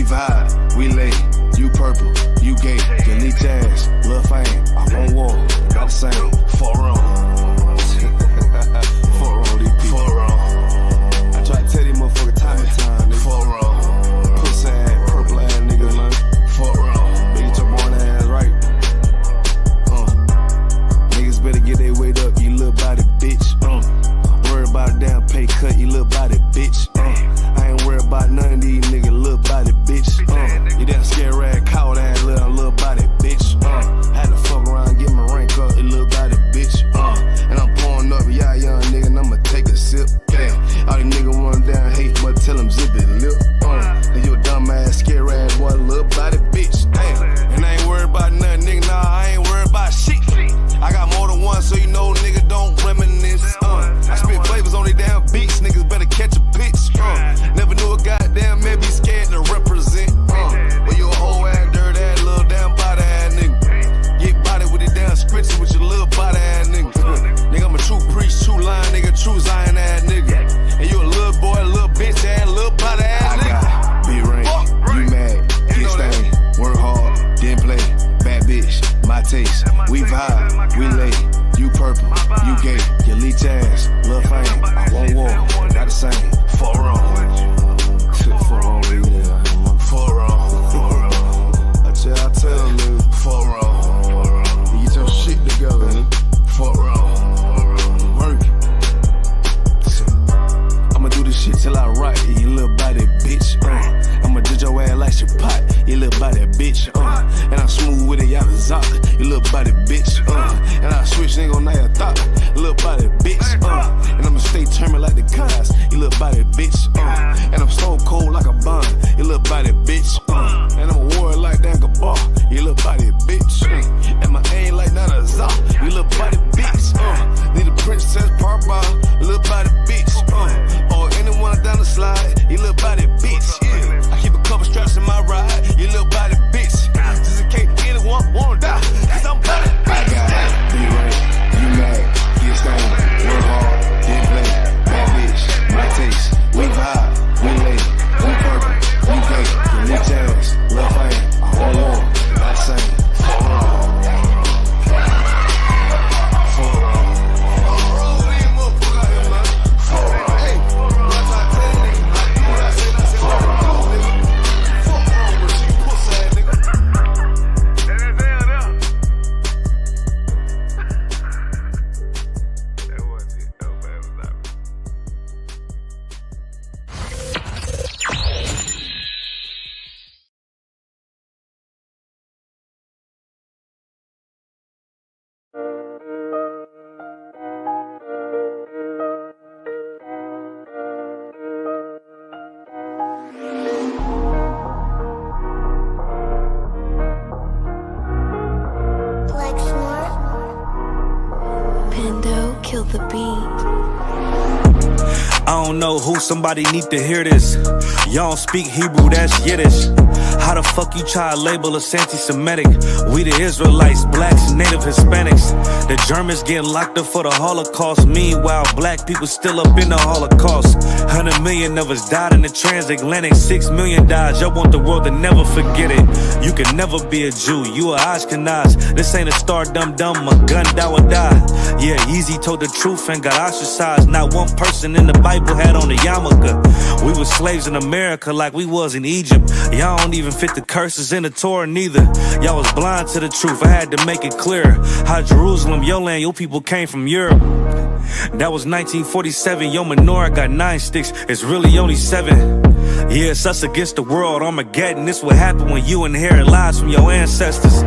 vibe, we lay. You purple, you gay. Delete ass, lil' fame. I won't war, got the same. Fuck wrong. Fuck wrong, these people. Fuck wrong. I try to tell these motherfuckers time and time, nigga. Fuck wrong. Pussy ass, purple ass nigga, man. Fuck wrong. Better get your born ass right. Niggas better get their weight up, you little body bitch. Worry about a damn pay cut, you little body bitch. I ain't worried about none of these niggas, little body bitch. You damn scare rag, coward ass little body bitch. Had to fuck around, get my rank up, you little body bitch. And I'm pouring up, yeah, young nigga, and I'ma take a sip. All these niggas want down hate, but tell them zip it lip. Cause you a dumb ass, scare rag boy, little body bitch. And I ain't worried about nothing, nigga, nah, I ain't worried about shit. I got more than one, so you know nigga don't reminisce. I spit flavors on these damn beats, niggas better catch a pitch. Never knew a goddamn man be scared to represent. Well, you a whole ass, dirt ass, little damn body ass nigga. Get body with it damn scritchy with your little body ass nigga. Nigga, I'm a true priest, true line nigga, true Zion ass nigga. And you a little boy, little bitch ass, little body ass nigga. I got big rank, you mad, get stained, work hard, then play, bad bitch, my taste. We vibe, we lay, you purple, you gay, you leech ass, lil' fame. I won't war, got the same. Fuck wrong. Fuck wrong, nigga. Fuck wrong. I tell them, nigga. Fuck wrong. You get your shit together, nigga. Fuck wrong. Work. I'ma do this shit till I rock it, you little body bitch. I'ma judge your ass like your pot, you little body bitch. And I'm smooth with it, y'all the zock, you little body bitch. And I switch nigga on night thought, you little body bitch. And I'ma stay turning like the cars, you little body bitch. And I'm so cold like a bond, you little body bitch. And I'm a warrior like Dan Gabar, you little body bitch. And my aim like Nana Zah, you little body bitch. Need a princess part bar, you little body bitch. Or anyone down the slide, you little body bitch. Yeah. I keep a couple straps in my ride, you little body bitch. Just in case anyone wanna die, cause I'm body bitch. I got be right, you mad, get stained, work hard, then play, bad bitch, my taste. We vibe, we lay, we purple, we gay, you leech ass, lil' fame. I won't war, not the same. Fuck wrong. I don't know who, somebody need to hear this. Y'all don't speak Hebrew, that's Yiddish. How the fuck you try to label us anti-Semitic? We the Israelites, blacks, native Hispanics. The Germans getting locked up for the Holocaust. Meanwhile, black people still up in the Holocaust. 100 million of us died in the transatlantic. 6 million died, y'all want the world to never forget it. You can never be a Jew, you a Ashkenaz. This ain't a star dum-dum, a gun die or die. Yeah, Yeezy told the truth and got ostracized. Not one person in the Bible had on a yarmulke. We was slaves in America like we was in Egypt. Y'all don't even fit the curses in the Torah neither. Y'all was blind to the truth, I had to make it clear. How Jerusalem, your land, your people came from Europe. That was 1947, your menorah got 9 sticks, it's really only 7. Yeah, it's us against the world, Armageddon. This what happened when you inherit lies from your ancestors.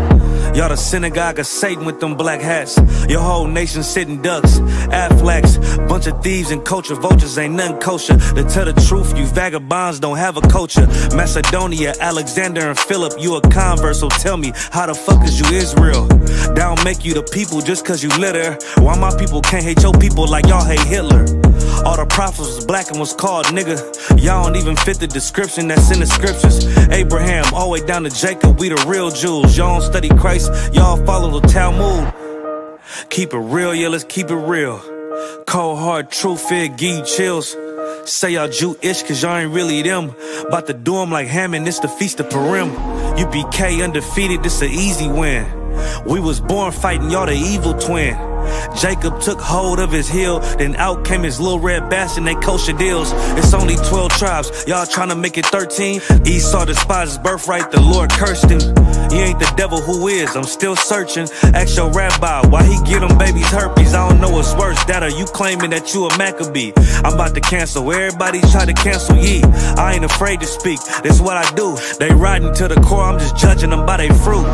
Y'all the synagogue of Satan with them black hats. Your whole nation sitting ducks, Aflacs. Bunch of thieves and culture vultures, ain't nothing kosher. To tell the truth, you vagabonds don't have a culture. Macedonia, Alexander and Philip, you a convert, so tell me, how the fuck is you Israel? That don't make you the people just cause you litter. Why my people can't hate your people like y'all hate Hitler? All the prophets was black and was called nigga. Y'all don't even fit the description that's in the scriptures. Abraham, all the way down to Jacob, we the real Jews. Y'all don't study Christ, y'all follow the Talmud. Keep it real, yeah, let's keep it real. Cold hard truth, it give you chills. Say y'all Jewish cause y'all ain't really them. About to do them like Hammond, it's the Feast of Purim. UPK undefeated, this an easy win. We was born fighting, y'all the evil twin. Jacob took hold of his heel, then out came his little red bastard, they kosher deals. It's only 12 tribes, y'all trying to make it 13. Esau despised his birthright, the Lord cursed him. He ain't the devil, who is? I'm still searching. Ask your rabbi, why he get them babies herpes? I don't know what's worse, that or you claiming that you a Maccabee. I'm about to cancel, everybody try to cancel ye. I ain't afraid to speak, that's what I do. They riding to the core, I'm just judging them by their fruit.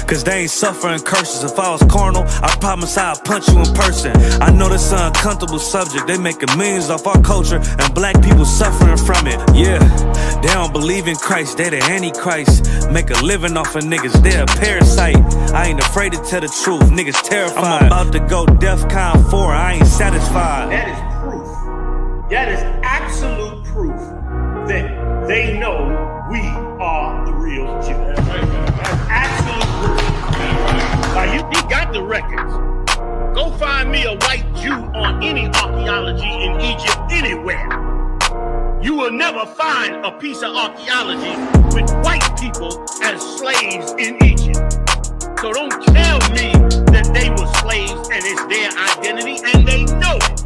Cause they ain't suffering curses. If I was carnal, I promise I'd punch you in person. I know this an uncomfortable subject. They making millions off our culture and black people suffering from it. Yeah, they don't believe in Christ, they the Antichrist. Make a living off of niggas, they a parasite. I ain't afraid to tell the truth, niggas terrified. I'm about to go DEFCON 4, I ain't satisfied. That is proof. That is absolute proof that they know we are the real Jews. That's absolute proof. Now, he got the records. Go find me a white Jew on any archaeology in Egypt anywhere. You will never find a piece of archaeology with white people as slaves in Egypt. So don't tell me that they were slaves and it's their identity, and they know it.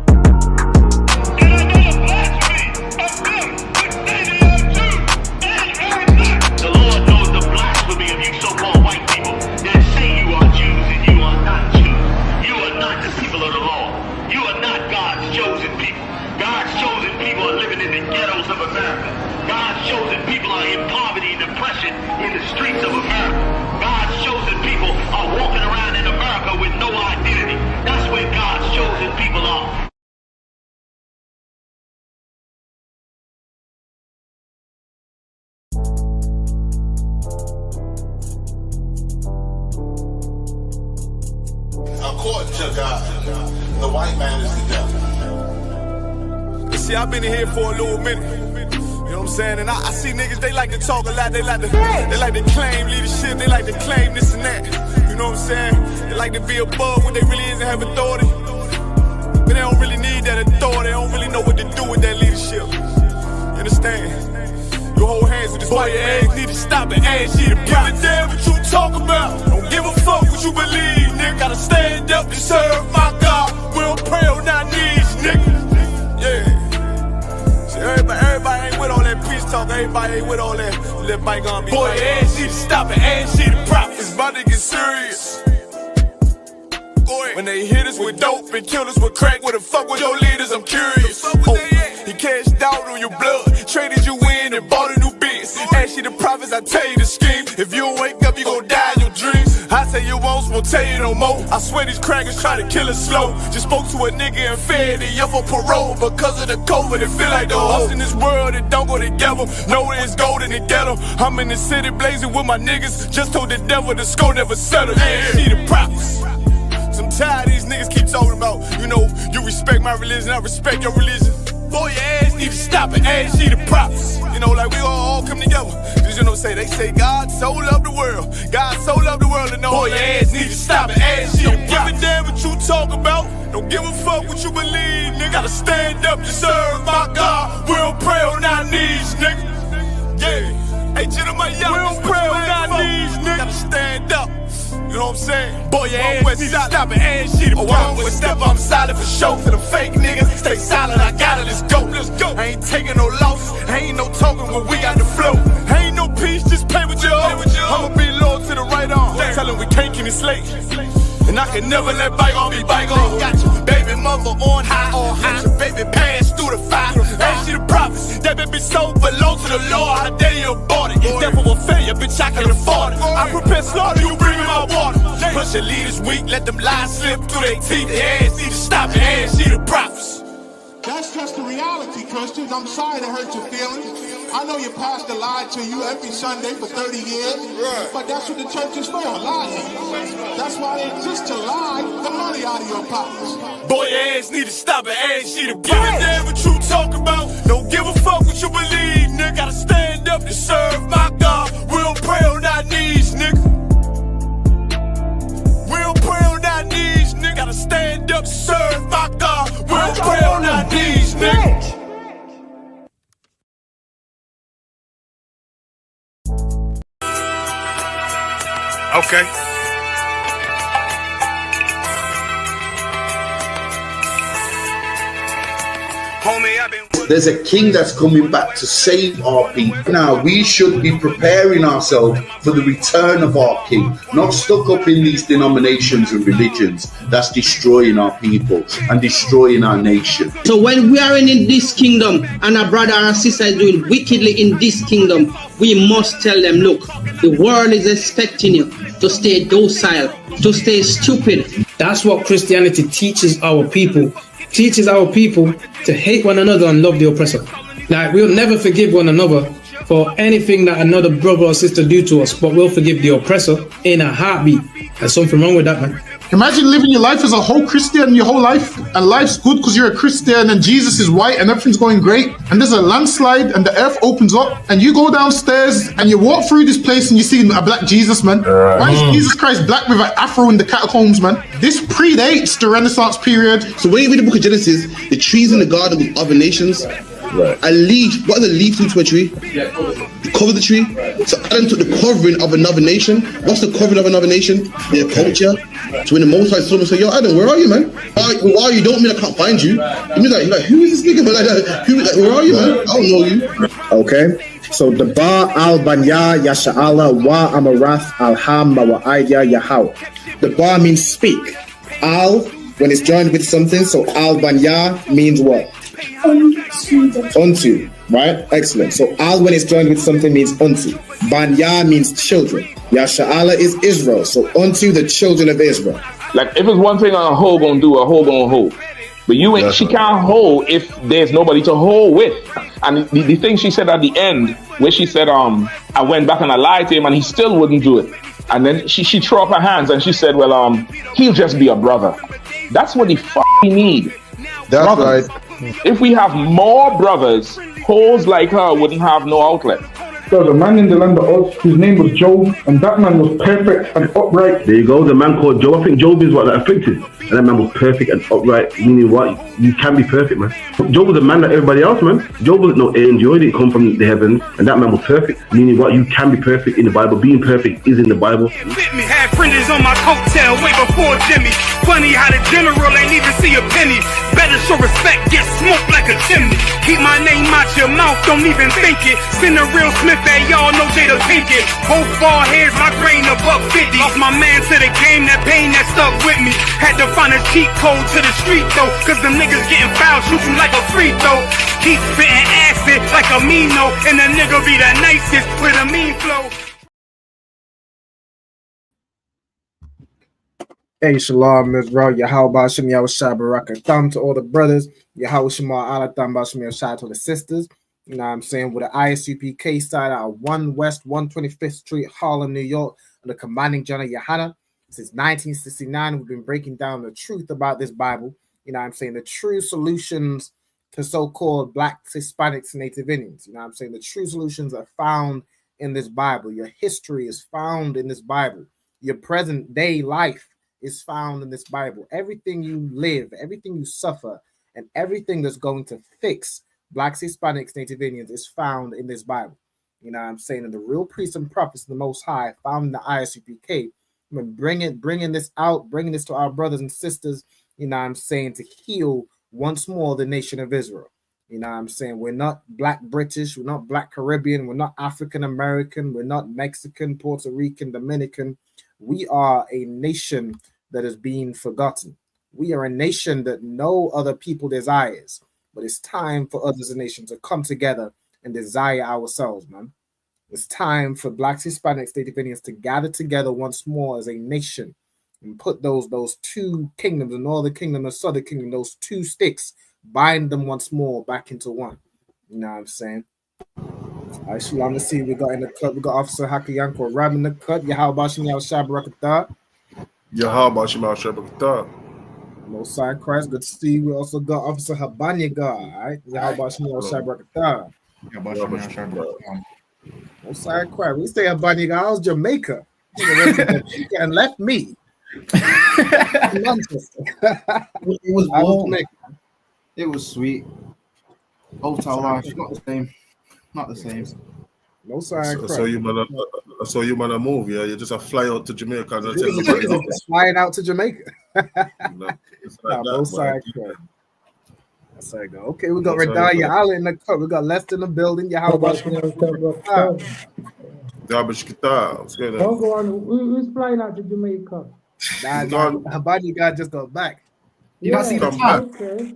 And I know the blasphemy of them, which say they are Jews. They are not. The Lord knows the blasphemy of you so-called white people that say you are Jews and you are not Jews. You are not the people of the law. You are not God's chosen people. God's chosen people are living in the ghettos of America. God's chosen people are in poverty and depression in the streets of America. God's chosen people are walking around in America with no identity. That's where God's chosen people are. According to God, the white man is the devil. See, I've been in here for a little minute. You know what I'm saying? And I see niggas, they like to talk a lot. They like to claim leadership. They like to claim this and that. You know what I'm saying? They like to be above what they really is and have authority. But they don't really need that authority. They don't really know what to do with that leadership. You understand? You hold hands with this white ass need to stop and ask you to give a damn what you talk about. Don't give a fuck what you believe, nigga. Gotta stand up and serve my God. We don't pray on our knees, nigga. Yeah. See, everybody ain't with all that peace talk. Everybody ain't with all that. Let bygone be. Boy, ask you to stop and ask you to profit. It's about to get serious. When they hit us with dope and kill us with crack, where the fuck with your leaders? I'm curious. He cashed out on your blood, traded you in and bought a new biz. Ask you the prophets, I tell you the scheme. If you don't wake up, you gon' die in your dreams. I say you won't tell you no more. I swear these crackers try to kill us slow. Just spoke to a nigga and fed he up for parole. Because of the COVID, it feel like the host in this world that don't go together. Know there's gold in the ghetto. I'm in the city blazing with my niggas. Just told the devil the score never settled. Yeah, see the prophets. I'm tired of these niggas keep talking about, you know, you respect my religion, I respect your religion. Boy, your ass need to stop and ask you the prophets. You know, like we all come together. Cause you know, they say God so loved the world. God so loved the world and boy, your ass need to stop and ask you the prophets. Don't give a damn what you talk about. Don't give a fuck what you believe, nigga. Gotta stand up to serve my God. We don't pray on our knees, nigga. Yeah. Hey, Jeremiah, we don't pray on our knees, nigga. Gotta stand up. You know what I'm saying? Boy, your ass need to stop and ask you the prophets. One step, I'm solid for show. For the fake niggas, stay silent, I got it, let's go. Let's go. I ain't taking no loss. Ain't no talking when we got the flow. Ain't no peace, just pay with your own. I'ma be loyal to the right arm. Tell him we can't keep it slave. And I can never let bygone be bygone. Got your baby mother on high. Got your baby pass through the fire. Ask you the prophets. That baby soul belong to the Lord. How dare you abort it? Devil will fail you, bitch, I can afford it. I prepare slaughter, you bring me my water. Plus your leaders weak, let them lies slip through their teeth. Their ass need to stop and ask you the prophets. That's just the reality, Christians. I'm sorry to hurt your feelings. I know your pastor lied to you every Sunday for 30 years, but that's what the church is for, lying. That's why they exist, to lie the money out of your pockets. Boy, your ass need to stop and ask you to give a damn what you talk about. Don't give a fuck what you believe, nigga. Gotta stand up to serve my God. We don't pray on our knees, nigga. We don't pray on our knees, nigga. Gotta stand up to serve my God. We don't pray on our knees, nigga. Okay. Homie, I've been... There's a king that's coming back to save our people. Now, we should be preparing ourselves for the return of our king, not stuck up in these denominations and religions that's destroying our people and destroying our nation. So when we are in this kingdom and our brother and sister is doing wickedly in this kingdom, we must tell them, look, the world is expecting you to stay docile, to stay stupid. That's what Christianity teaches our people. Teaches our people to hate one another and love the oppressor. Like, we'll never forgive one another for anything that another brother or sister do to us, but we'll forgive the oppressor in a heartbeat. There's something wrong with that, man. Imagine living your life as a whole Christian your whole life, and life's good because you're a Christian and Jesus is white and everything's going great, and there's a landslide and the earth opens up and you go downstairs and you walk through this place and you see a black Jesus, man. Why is Jesus Christ black with an afro in the catacombs, man? This predates the Renaissance period. So when you read the book of Genesis, the trees in the garden with other nations, a leaf, what are the leaves into a tree? Cover the tree. So Adam took the covering of another nation. What's the covering of another nation? Their culture. So when the Most High saw him and said, yo, Adam, where are you, man? Why are you? Don't mean I can't find you. He was like, who is this nigga? Where are you, man? I don't know you. Okay. So the Ba al Banya Yasha'ala wa Amarath al-Ham wa Aidya Yahau. The Ba means speak. Al, when it's joined with something, so al Banya means what? Unto, right? Excellent. So al when it's joined with something means unto. Banya means children. Yasha'ala is Israel. So unto the children of Israel. Like if it's one thing a hoe gonna do, a hoe gonna hold. But you ain't, she can't hold if there's nobody to hold with. And the thing she said at the end, where she said, I went back and I lied to him and he still wouldn't do it. And then she threw up her hands and she said, well, he'll just be a brother. That's what he need. That's brothers. right. If we have more brothers, hoes like her wouldn't have no outlet. There was a man in the land of Oz, his name was Job, and that man was perfect and upright. There you go, the man called Job. I think Job is what, like, afflicted. And that man was perfect and upright, meaning what? You can be perfect, man. Job was a man like everybody else, man. Job wasn't no angel, he didn't come from the heavens, and that man was perfect, meaning what? You can be perfect in the Bible. Being perfect is in the Bible. Had fringes on my coattail way before Jimmy. Funny how the general ain't even see a penny. Better show respect, get smoked like a chimney. Keep my name out your mouth, don't even think it. Send a real Smith that y'all know Jada Pinkett. Both ball heads, my grain above 50. Lost my man to the game, that pain that stuck with me. Had to find a cheat code to the street though, cause them niggas getting foul, shoot you like a free throw. Keep spitting acid like a Mino, and the nigga be the nicest with a mean flow. Hey, Shalom, Israel, Yahweh Shem Yahushua Barakatam to all the brothers, Yahweh Shema Alatam Bashem Yahushua to the sisters. You know what I'm saying? With the ISUPK side out of 1 West 125th Street, Harlem, New York, and the commanding John Yahana. Since 1969, we've been breaking down the truth about this Bible. You know what I'm saying? The true solutions to so-called Blacks, Hispanics, and Native Indians. You know what I'm saying? The true solutions are found in this Bible. Your history is found in this Bible. Your present day life is found in this Bible. Everything you live, everything you suffer, and everything that's going to fix Blacks, Hispanics, Native Indians is found in this Bible. You know what I'm saying? And the real priests and prophets of the Most High found in the ISUPK. Bringing this out, bringing this to our brothers and sisters, you know what I'm saying, to heal once more the nation of Israel. You know what I'm saying? We're not Black British, we're not Black Caribbean, we're not African American, we're not Mexican, Puerto Rican, Dominican. We are a nation that is being forgotten. We are a nation that no other people desires. But it's time for us as a nation to come together and desire ourselves, man. It's time for Blacks, Hispanics, Native Indians to gather together once more as a nation and put those two kingdoms, the northern kingdom and southern kingdom, those two sticks, bind them once more back into one. You know what I'm saying? All right, Shalom, let's see. We got in the cut. We got Officer Hakayanko Rab in the cut. Yahweh Shem Yahushua Barakatah. Yahweh Shem Yahushua Barakatah. Most High Christ, good to see you. We also got Officer Habanya, all right? Yahweh Shem Yahushua Barakatah. Most High Christ. We say Habanya, I was Jamaica. And left me. It was warm. It was sweet. Hotel life, not the same. Not the same. No sign I crap. saw you man. I saw you man a move. Yeah, you just a fly out to Jamaica and tell Jesus, nobody Jesus is flying out to Jamaica. It's like Nah, that, both but I sides keep crap. That's how I go. Okay, we got That's how Redalia it goes. Allen in the cut. We got Lester in the building. Yeah, how about Garbage guitar. What's going Don't on? go on. Who's flying out to Jamaica? Nah, He's nah. gone. Habani guy just got back. You not Yeah. see the Come top? back. Okay.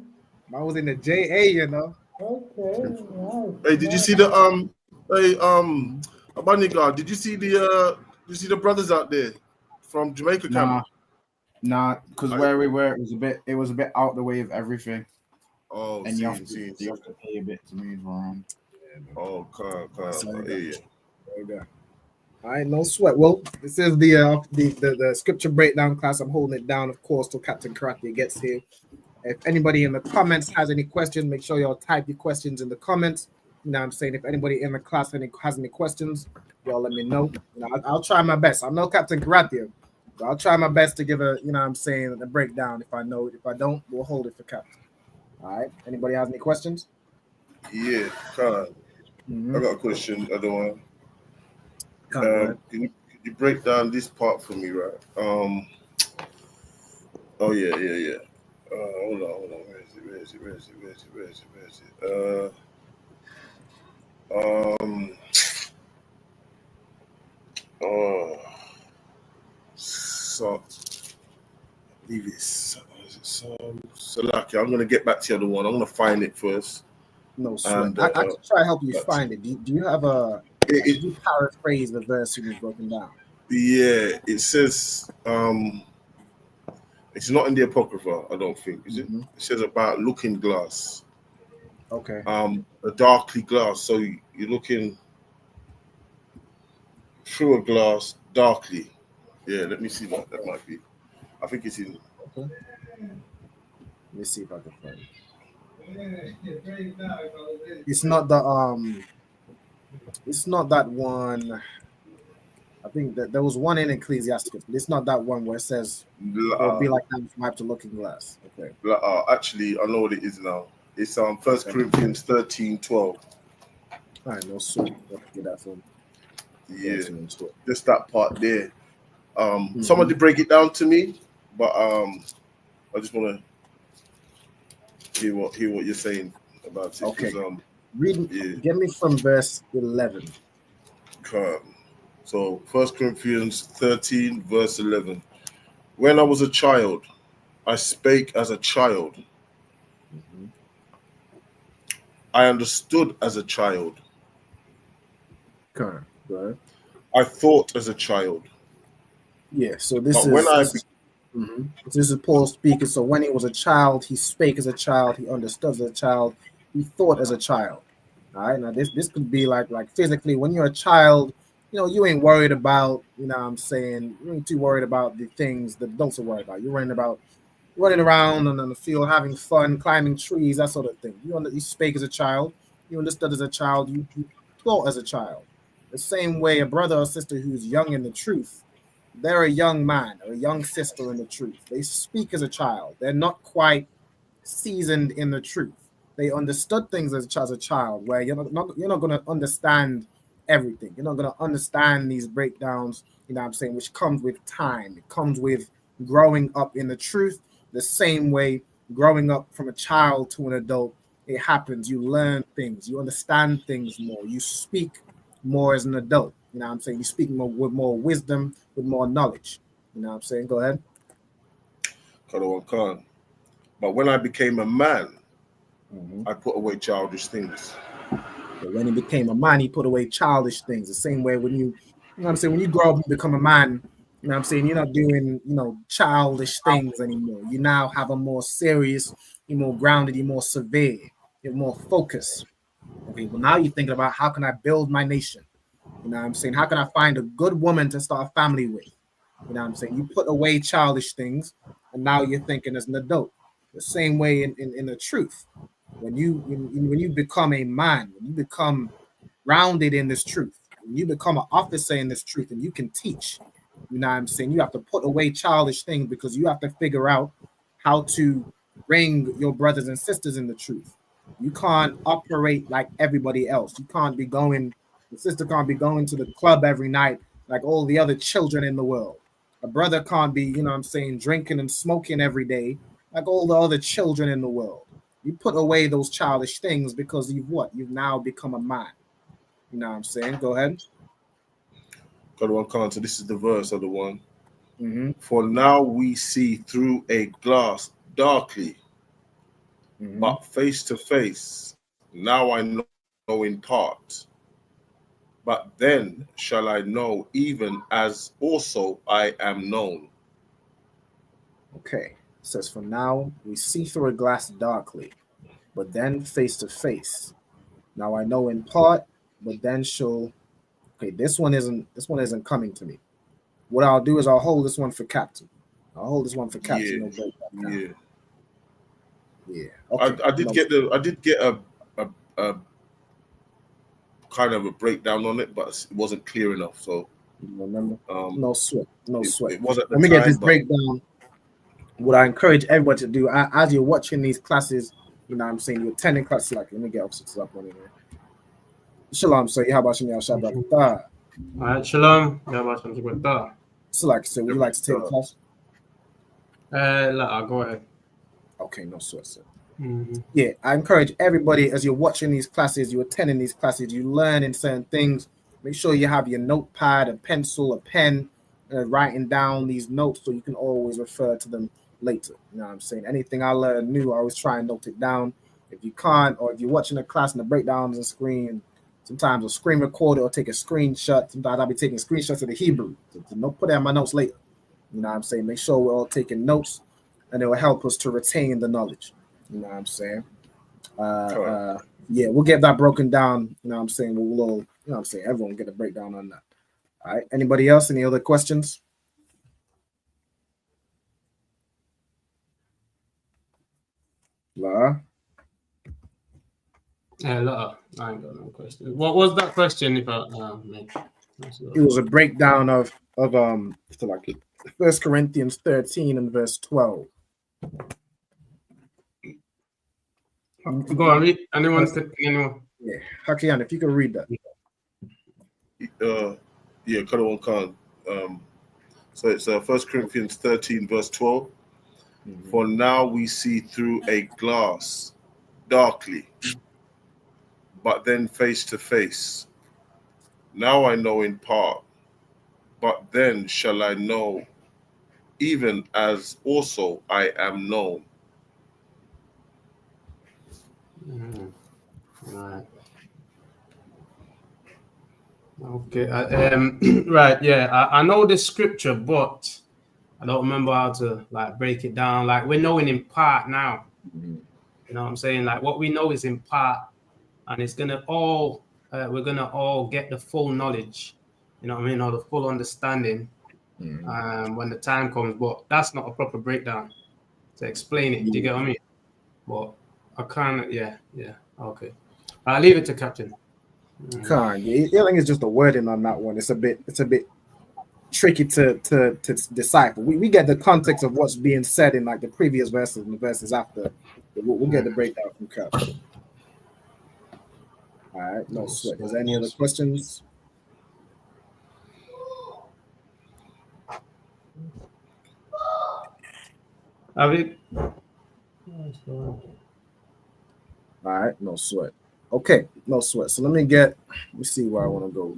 I was in the JA, you know. Okay. Nice. Hey, did you see the Bunny God? Did you see the brothers out there from Jamaica camp? Nah, because where we were, it was a bit out the way of everything. Oh, And you have seen. to pay a bit to move around. Oh, can't. I hear you. All right, no sweat. Well, this is the scripture breakdown class. I'm holding it down, of course, till Captain Karate gets here. If anybody in the comments has any questions, make sure y'all type your questions in the comments. You know what I'm saying? If anybody in the class has any questions, y'all let me know. You know, I'll try my best. I'm no Captain Karate, but I'll try my best to give a, you know what I'm saying, a breakdown if I know it. If I don't, we'll hold it for Captain. All right. Anybody has any questions? Yeah, can't. I got a question. I don't want. Can you break down this part for me, right? Oh yeah. Hold on. Where is it? So leave it. So lucky. I'm gonna get back to the other one. I'm gonna find it first. No sweat. I can try to help you find it. Do you have a? Did you paraphrase the verse you was broken down? Yeah, it says. It's not in the Apocrypha, I don't think, is it? It says about looking glass. Okay. A darkly glass. So you're looking through a glass darkly. Yeah, let me see what that might be. I think it's in. Okay. Let me see if I can find it. It's not the It's not that one. I think that there was one in Ecclesiasticus, but it's not that one where it says it will be like that from to looking glass. Okay. Actually, I know what it is now. It's 1 Corinthians 13:12. All right, no sweat. Get that from. Yeah, just that part there. Somebody break it down to me, but I just want to hear what you're saying about it. Okay. Get me from verse 11. So 1 Corinthians 13, verse 11. When I was a child, I spake as a child. I understood as a child. Okay. Right. I thought as a child. Yeah, so this is is Paul speaking. So when he was a child, he spake as a child, he understood as a child, he thought as a child. All right, now this could be like physically when you're a child, you know, you ain't worried about, you know what I'm saying, you ain't too worried about the things that adults are worried about. You're worrying about running around on the field, having fun, climbing trees, that sort of thing. You spake as a child, you understood as a child, you thought as a child. The same way a brother or sister who's young in the truth, they're a young man or a young sister in the truth. They speak as a child. They're not quite seasoned in the truth. They understood things as a child, where you're not going to understand everything. You're not going to understand these breakdowns, you know what I'm saying, which comes with time. It comes with growing up in the truth, the same way growing up from a child to an adult, it happens. You learn things. You understand things more. You speak more as an adult. You know what I'm saying? You speak more with more wisdom, with more knowledge. You know what I'm saying? Go ahead. But when I became a man, I put away childish things. But when he became a man, he put away childish things. The same way when you know what I'm saying, when you grow up and become a man, you know what I'm saying, you're not doing, you know, childish things anymore. You now have a more serious, you're more grounded, you're more severe, you're more focused. Okay, well now you're thinking about how can I build my nation? You know what I'm saying? How can I find a good woman to start a family with? You know what I'm saying? You put away childish things, and now you're thinking as an adult. The same way in the truth. When you become a man, when you become grounded in this truth, when you become an officer in this truth, and you can teach, you know what I'm saying? You have to put away childish things because you have to figure out how to bring your brothers and sisters in the truth. You can't operate like everybody else. You can't be going The sister can't be going to the club every night like all the other children in the world. A brother can't be, you know what I'm saying, drinking and smoking every day like all the other children in the world. You put away those childish things because you've what? You've now become a man. You know what I'm saying? Go ahead. Got one count. So this is the verse of the one. Mm-hmm. For now we see through a glass darkly, but face to face. Now I know in part, but then shall I know even as also I am known. Okay. It says, for now we see through a glass darkly, but then face to face. Now I know in part, but then shall. Okay, this one isn't coming to me. What I'll do is I'll hold this one for Captain. I'll hold this one for Captain. Yeah, No break that down. yeah. Yeah. Okay. I did get a kind of a breakdown on it, but it wasn't clear enough. So remember, no sweat, no sweat. It wasn't. Let me get this breakdown. What I encourage everyone to do as you're watching these classes, you know what I'm saying, you're attending classes, like, let me get opposites up on here. Shalom, so how about you, Shabbat? All right, shalom. How about you? So, like I said, would you like to take the class? I'll go ahead. Okay, no sweat, sir. Mm-hmm. Yeah, I encourage everybody as you're watching these classes, you're attending these classes, you learn in certain things. Make sure you have your notepad, a pencil, a pen, writing down these notes so you can always refer to them later. You know what I'm saying? Anything I learn new, I always try and note it down. If you can't, or if you're watching a class and the breakdowns on screen, sometimes I'll screen record it or take a screenshot. Sometimes I'll be taking screenshots of the Hebrew to put that in my notes later. You know what I'm saying? Make sure we're all taking notes, and it will help us to retain the knowledge. You know what I'm saying? Yeah, we'll get that broken down. You know what I'm saying? We'll all, you know what I'm saying? Everyone will get a breakdown on that. All right. Anybody else? Any other questions? Lara? Lara, I ain't got no question. What was that question? If It was a breakdown of so like 1 Corinthians 13 and verse 12. Go on, read. Anyone? Yeah, Hakian, if you can read that. Yeah, Kadawan Khan. So it's 1 Corinthians 13, verse 12. For now we see through a glass darkly, but then face to face. Now I know in part, but then shall I know, even as also I am known. Right. Okay. Right. Yeah. I know the scripture, but I don't remember how to like break it down. Like we're knowing in part now. You know what I'm saying? Like what we know is in part, and it's gonna all we're gonna all get the full knowledge. You know what I mean, or the full understanding when the time comes. But that's not a proper breakdown to explain it. Do you get what I mean? But I kind of yeah. Okay. I'll leave it to Captain. I think it's just the wording on that one. It's a bit tricky to decipher. We get the context of what's being said in like the previous verses and the verses after. We'll get the breakdown from Captain. All right, no sweat. Is there any other questions? Have it? All right, no sweat. Okay, no sweat. So let me see where I want to go.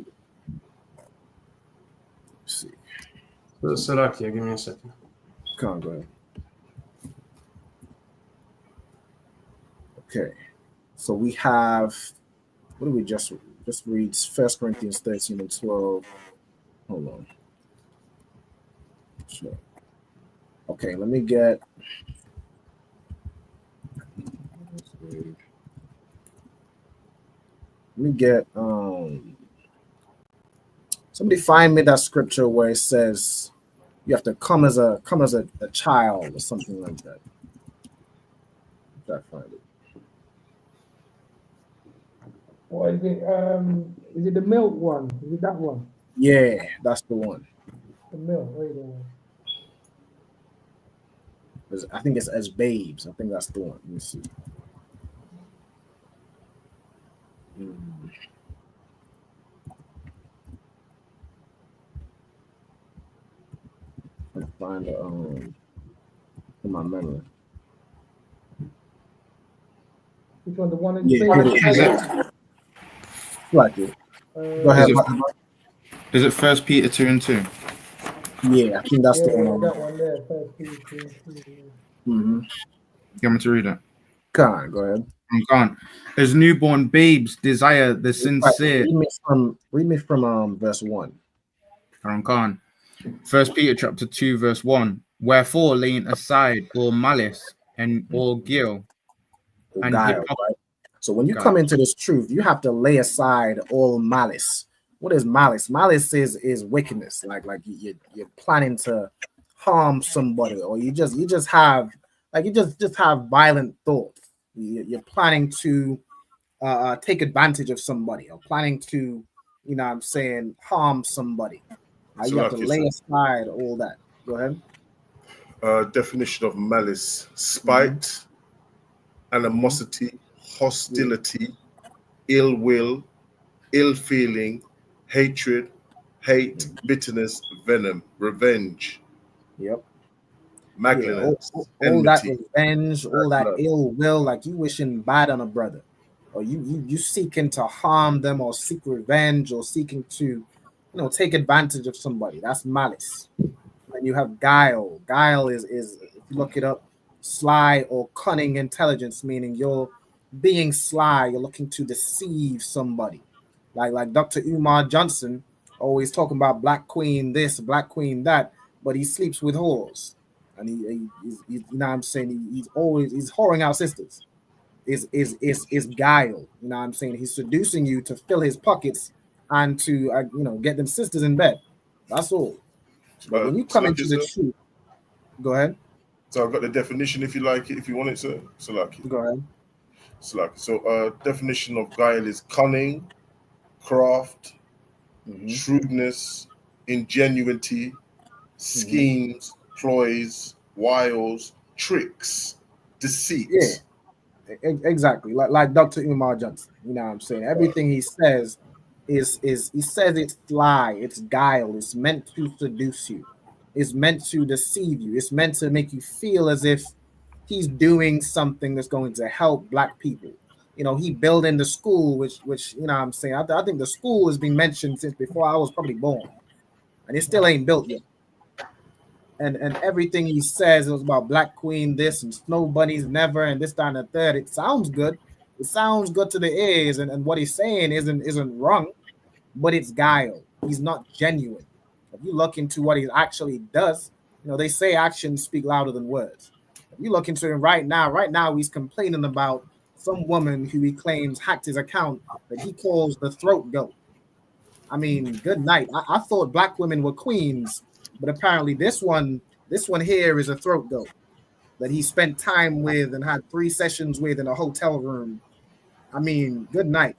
Let's see. Salakia, give me a second. Come on, go ahead. Okay, so we have, what do we just read? 1 Corinthians 13 and 12. Hold on. Sure. Okay, let me get. Somebody find me that scripture where it says you have to come as a child or something like that. Try to find it. What is it? Is it the milk one? Is it that one? Yeah, that's the one. The milk. Wait there. I think it's as babes. I think that's the one. Let me see. find it in my memory. Which one? The one in Yeah, like it. Go ahead. Is it First Peter 2:2? Yeah, I think that's the one. That one there. First Peter 2:2. Mm-hmm. You want me to read it? Go ahead. I'm gone. As newborn babes desire the sincere. Read me from verse 1. I'm gone. First Peter chapter 2 verse 1. Wherefore, laying aside all malice and all guile and Guile, right? So when you come into this truth, you have to lay aside all malice. What is malice? Malice is wickedness. Like you're planning to harm somebody, or you just have violent thoughts. You're planning to take advantage of somebody, or planning to, harm somebody. You have to lay aside all that. Go ahead. Definition of malice: spite, animosity, hostility, ill will, ill feeling, hatred, hate, bitterness, venom, revenge. Yep. Malignant, all that enmity, revenge, all that ill will, like you wishing bad on a brother, or you seeking to harm them, or seek revenge, or seeking to, take advantage of somebody. That's malice. And you have guile. Guile is if you look it up, sly or cunning intelligence, meaning you're being sly. You're looking to deceive somebody, like Dr. Umar Johnson always talking about Black Queen this, Black Queen that, but he sleeps with whores, and he's you know what I'm saying, he's whoring out sisters. Is guile. You know what I'm saying? He's seducing you to fill his pockets and to get them sisters in bed. That's all. But when you come into the truth, go ahead. So I've got the definition if you like it, if you want it, sir. Salaki. Go ahead. Salaki. So definition of guile is cunning, craft, shrewdness, ingenuity, schemes, ploys, wiles, tricks, deceit. Yeah, exactly. Like Dr. Umar Johnson. You know what I'm saying? Everything he says is he says it's lie, it's guile, it's meant to seduce you, it's meant to deceive you, it's meant to make you feel as if he's doing something that's going to help Black people. He building the school, which you know what I'm saying. I think the school has been mentioned since before I was probably born, and it still ain't built yet. And everything he says was about Black Queen this and snow bunnies never and this, that, and the third. It sounds good. It sounds good to the ears, and what he's saying isn't wrong, but it's guile. He's not genuine. If you look into what he actually does, they say actions speak louder than words. If you look into him right now he's complaining about some woman who he claims hacked his account that he calls the throat goat. I mean, good night. I thought Black women were queens, but apparently this one here is a throat goat that he spent time with and had 3 sessions with in a hotel room. I mean, good night.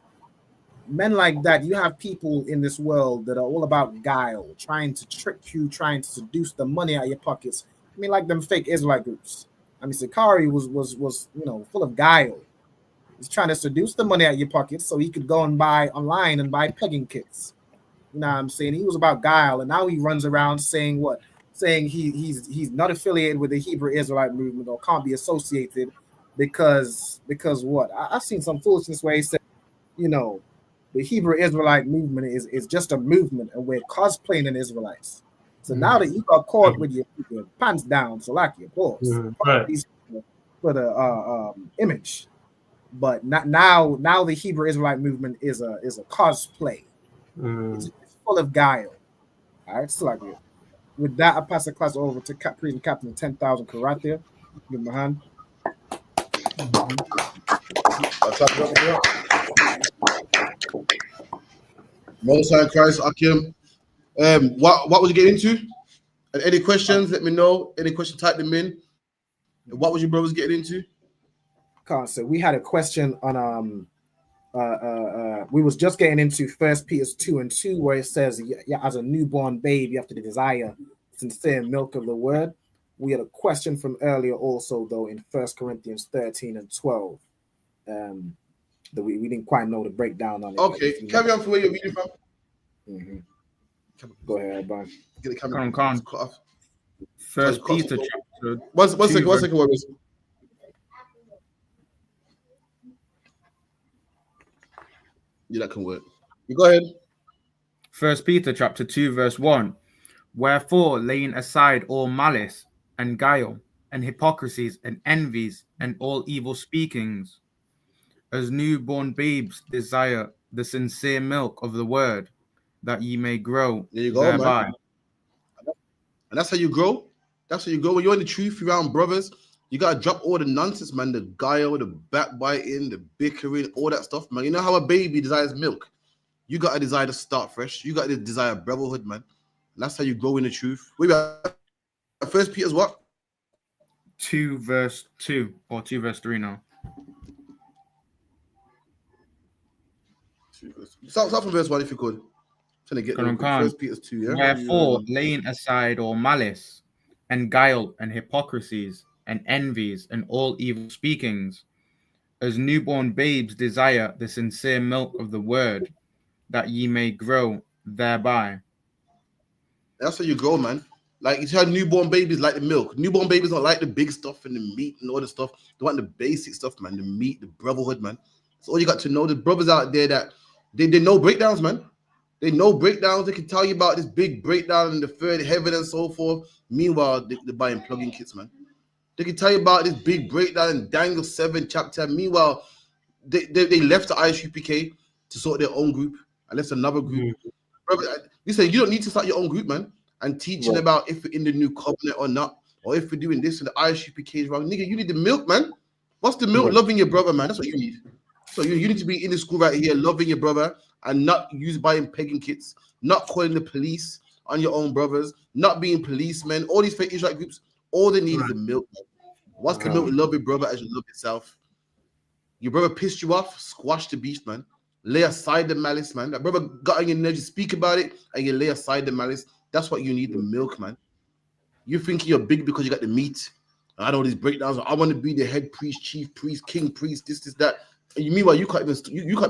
Men like that, you have people in this world that are all about guile, trying to trick you, trying to seduce the money out of your pockets. I mean, like them fake Israelite groups. I mean, Sakari was full of guile. He's trying to seduce the money out of your pockets so he could go and buy online and buy pegging kits. You know what I'm saying? He was about guile, and now he runs around saying what? Saying he's not affiliated with the Hebrew Israelite movement or can't be associated because what? I've seen some foolishness where he said, the Hebrew Israelite movement is just a movement, and we're cosplaying in Israelites. So now that you got caught with your pants down, so like your pause for the image, but not now the Hebrew Israelite movement is a cosplay. It's full of guile. All right, so like it. With that, I pass the class over to Prison Captain 10,000 Karatia. Give him a hand. Most High Christ, Akim. What was you getting into? And any questions? Let me know. Any questions? Type them in. What was your brothers getting into? So we had a question on we was just getting into First Peter 2:2, where it says, yeah, as a newborn babe, you have to desire sincere milk of the word. We had a question from earlier also, though, in 1 Corinthians 13:12. That we didn't quite know the breakdown on it. Okay, carry on for where you're reading from. Go ahead, Brian. Get the camera cut off. First Peter chapter. One 2, second, Warriors. Yeah, that can work. You go ahead. First Peter chapter 2, verse 1. Wherefore, laying aside all malice and guile and hypocrisies and envies and all evil speakings, as newborn babes desire the sincere milk of the word, that ye may grow There you go, thereby. man. And that's how you grow. That's how you grow. When you're in the truth, you're around brothers, you gotta drop all the nonsense, man. The guile, the backbiting, the bickering, all that stuff, man. You know how a baby desires milk? You gotta desire to start fresh. You gotta desire brotherhood, man. And that's how you grow in the truth. Wait, First Peter's what? 2 verse 2 or 2 verse 3 now. Start from verse 1 if you could. Trying to get First Peter's 2, yeah? Wherefore, laying aside all malice and guile and hypocrisies and envies and all evil speakings, as newborn babes desire the sincere milk of the word, that ye may grow thereby. That's how you grow, man. Like, you heard newborn babies like the milk. Newborn babies don't like the big stuff and the meat and all the stuff. They want the basic stuff, man. The meat, the brotherhood, man. That's all you got to know. The brothers out there that they know breakdowns, man. They know breakdowns. They can tell you about this big breakdown in the third heaven and so forth. Meanwhile, they're buying plug-in kits, man. They can tell you about this big breakdown in Daniel 7 chapter. Meanwhile, they left the ISUPK to sort their own group. I left another group. Brother, you say you don't need to start your own group, man, and teaching about if we're in the new covenant or not, or if we're doing this and the ISUPK is wrong. Nigga, you need the milk, man. What's the milk? Loving your brother, man. That's what you need. So you need to be in the school right here, loving your brother, and not buying pagan kits, not calling the police on your own brothers, not being policemen. All these fake Israelite groups, all they need is the milk, man. What's the milk? Love your brother as you love yourself. Your brother pissed you off, squash the beast, man. Lay aside the malice, man. That brother got on your nerves, you speak about it, and you lay aside the malice. That's what you need, the milk, man. You think you're big because you got the meat. I had all these breakdowns. I want to be the head priest, chief priest, king priest, this, that. And meanwhile, you can't even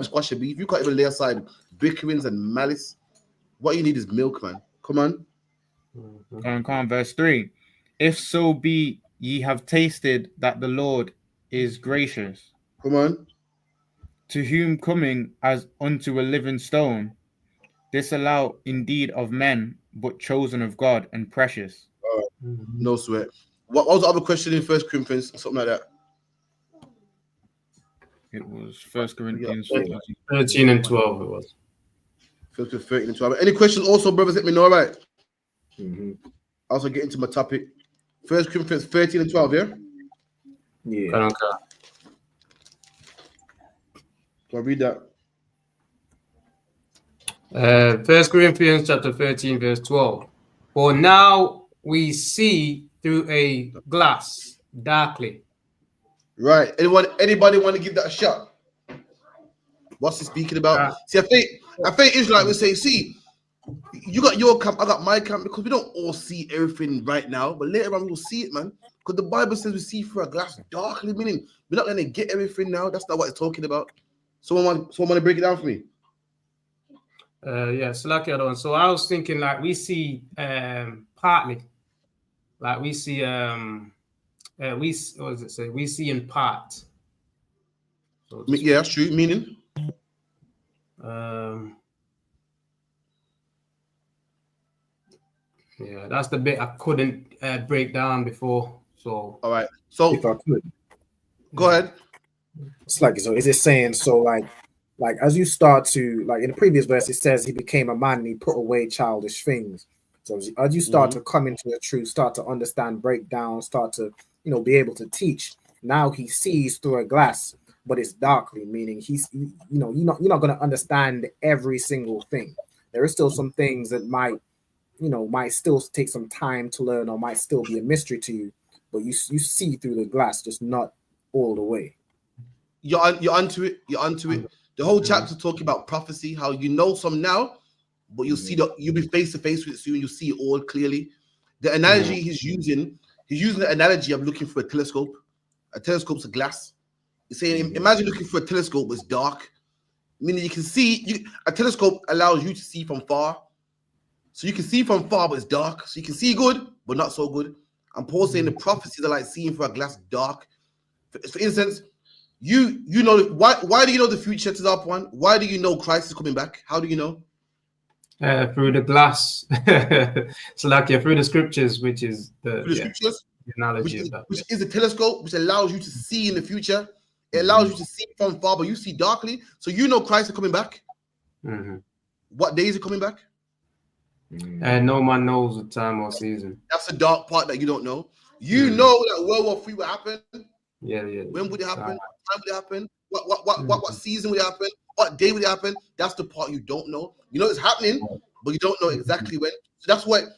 squash your beef. You can't even lay aside bickerings and malice. What you need is milk, man. Come on. Come on, verse 3. If so be ye have tasted that the Lord is gracious. Come on. To whom coming as unto a living stone, disallow indeed of men, but chosen of God and precious. No sweat. What was the other question in 1 Corinthians? Something like that. It was 1 Corinthians 13 and 12 it was. 13 and 12. Any questions also, brothers, let me know, all right? Also get into my topic. 1 Corinthians 13 and 12, yeah? Yeah. Okay. Can I read that? 1 Corinthians chapter 13, verse 12. For now we see through a glass darkly. Right. Anybody want to give that a shot? What's he speaking about? See, I think Israelite would say, see, you got your camp, I got my camp, because we don't all see everything right now, but later on we'll see it, man. Because the Bible says we see through a glass darkly, meaning we're not going to get everything now. That's not what it's talking about. Someone want to break it down for me? Yeah, Salakia. So I was thinking, like, we see partly, like we see what does it say? We see in part. So yeah, that's true. Meaning, yeah, that's the bit I couldn't break down before. So all right. So if I could go ahead. It's like, so is it saying, so like as you start to, like in the previous verse, it says he became a man and he put away childish things. So as you start to come into the truth, start to understand, break down, start to, be able to teach. Now he sees through a glass, but it's darkly, meaning he's, you're not going to understand every single thing. There is still some things that might still take some time to learn, or might still be a mystery to you, but you see through the glass, just not all the way. You're onto it. You're onto it. The whole chapter talking about prophecy, how you know some now, but you'll be face to face with it soon. You'll see it all clearly. The analogy he's using the analogy of looking for a telescope. A telescope's a glass. He's saying, imagine looking for a telescope that's dark, meaning you can see. A telescope allows you to see from far. So you can see from far, but it's dark. So you can see good, but not so good. And Paul's saying the prophecies are like seeing through a glass dark. For instance, you know why do you know the future to that point? Why do you know Christ is coming back? How do you know? Through the glass. So like through the scriptures, which is the scriptures, the analogy which of that. is a telescope, which allows you to see in the future. It allows you to see from far, but you see darkly. So you know Christ is coming back. What day is he coming back? And no man knows the time or season. That's the dark part that you don't know. You know that World War III will happen. Yeah. When would it happen? What time would it happen? What season would it happen? What day would it happen? That's the part you don't know. You know it's happening, but you don't know exactly when. So that's what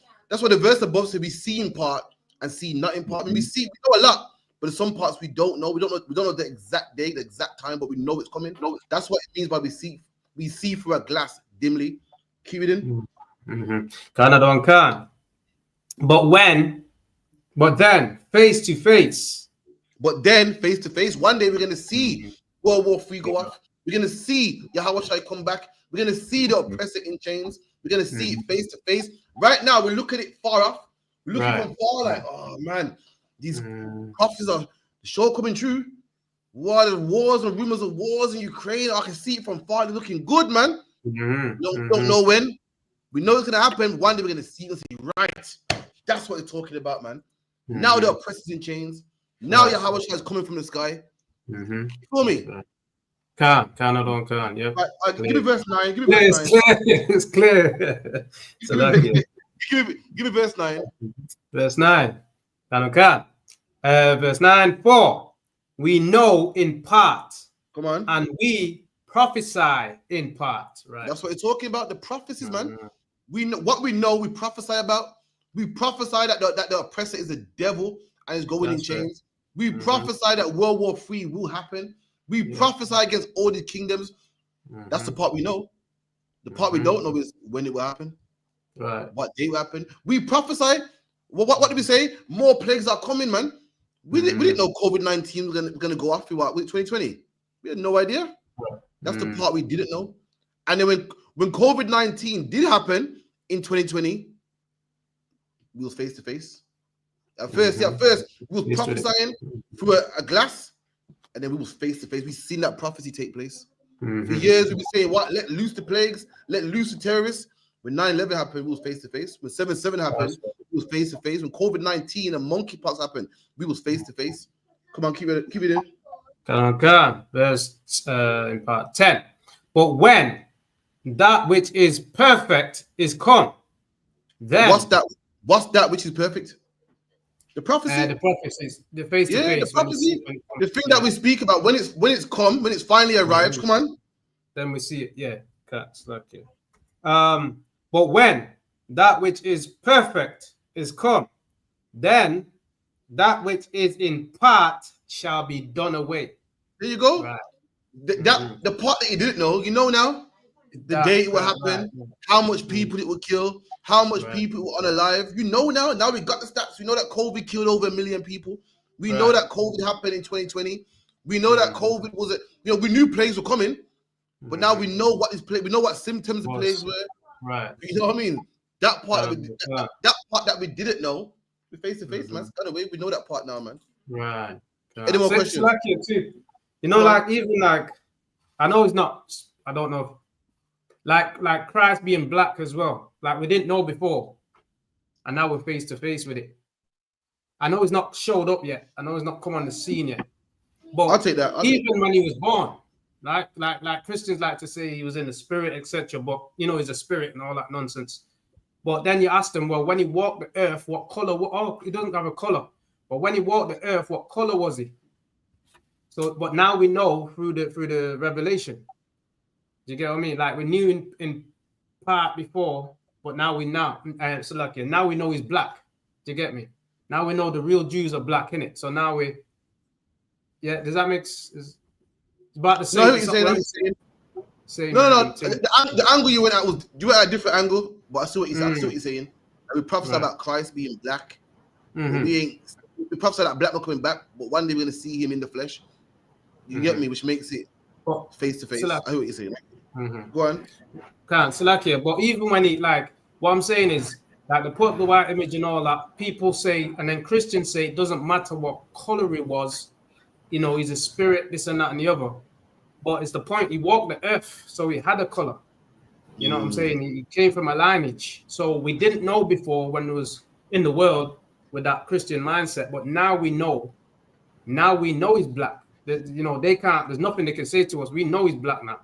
the verse above says. We see in part and see not in part. I mean, we know a lot, but in some parts we don't know. We don't know the exact day, the exact time, but we know it's coming. That's what it means by we see through a glass dimly. Keep it in. Can. But then face to face. One day we're gonna see World War III go off. We're gonna see Yahweh Shai come back. We're gonna see the oppressor in chains. We're gonna see it face to face. Right now, we look at it far off. We're looking from far, like, oh man, these prophecies are sure coming true. What wars and rumors of wars in Ukraine? I can see it from far. They're looking good, man. Don't know when. We know it's gonna happen. One day we're gonna see it. Right. That's what they're talking about, man. Now the oppressors in chains. Now Yahweh Shai is coming from the sky. You feel me? Yeah. Right, give me verse 9. Give me verse 9. It's clear. So give me verse 9. Verse 9. Verse 9, for we know in part. Come on. And we prophesy in part. Right. That's what you're talking about. The prophecies, man. We know what we know, we prophesy about. We prophesy that the oppressor is the devil and is going in chains. We prophesy that World War III will happen. We prophesy against all the kingdoms. That's the part we know. The part we don't know is when it will happen. Right. What day will happen. We prophesy. What did we say? More plagues are coming, man. We didn't know COVID-19 was gonna go off throughout 2020. We had no idea. That's the part we didn't know. And then when COVID-19 did happen in 2020, we was face to face. At first, we was prophesying through a glass, and then we was face to face. We seen that prophecy take place. For years, we been saying, what? Let loose the plagues, let loose the terrorists. When 9/11 happened, we was face to face. When 7/7 happened, we was face to face. When COVID-19 and monkeypox happened, we was face to face. Come on, keep it in. Verse in part 10. But when that which is perfect is come, then what's that which is perfect? The prophecy. The prophecies, the face to face. The prophecy. The thing that we speak about when it's finally arrived. Come on. Then we see it. Yeah, cats like it. But when that which is perfect is come, then that which is in part shall be done away. There you go. Right. The part that you didn't know, you know now. The day it will happen, how much people it will kill, how much people were unalive. You know now. Now we got the stats. We know that COVID killed over 1 million people. We know that COVID happened in 2020. We know that COVID was we knew plagues were coming, but now we know what is plague. We know what symptoms the plagues were. Right. You know what I mean? That part that part that we didn't know, we face to face, man. Anyway, we know that part now, man. Right. Any more questions? Like it too. You know, like even like I know it's not. I don't know. Like Christ being black as well. Like we didn't know before, and now we're face to face with it. I know he's not showed up yet. I know he's not come on the scene yet. But I'll take that. When he was born, like Christians like to say he was in the spirit, etc. But you know he's a spirit and all that nonsense. But then you ask them, well, when he walked the earth, what color? Oh, he doesn't have a color. But when he walked the earth, what color was he? So, but now we know through the revelation. Do you get what I mean? Like we knew in part before, but now we know. So like now we know he's black. Do you get me? Now we know the real Jews are black, innit? So now does that make sense? It's about the same. No, you're saying. No. The angle you went at was you went at a different angle, but I see what you're saying. And we prophesy about Christ being black. We prophesy that black will coming back, but one day we're gonna see him in the flesh. You get me? Which makes it face to face. I hear what you're saying. Go on. But even when he like what I'm saying is that they put the white image and all that. People say, and then Christians say it doesn't matter what color he was. You know, he's a spirit, this and that and the other. But it's the point. He walked the earth, so he had a color. You know what I'm saying? He came from a lineage. So we didn't know before when it was in the world with that Christian mindset. But now we know. Now we know he's black. You know, they can't, there's nothing they can say to us. We know he's black now.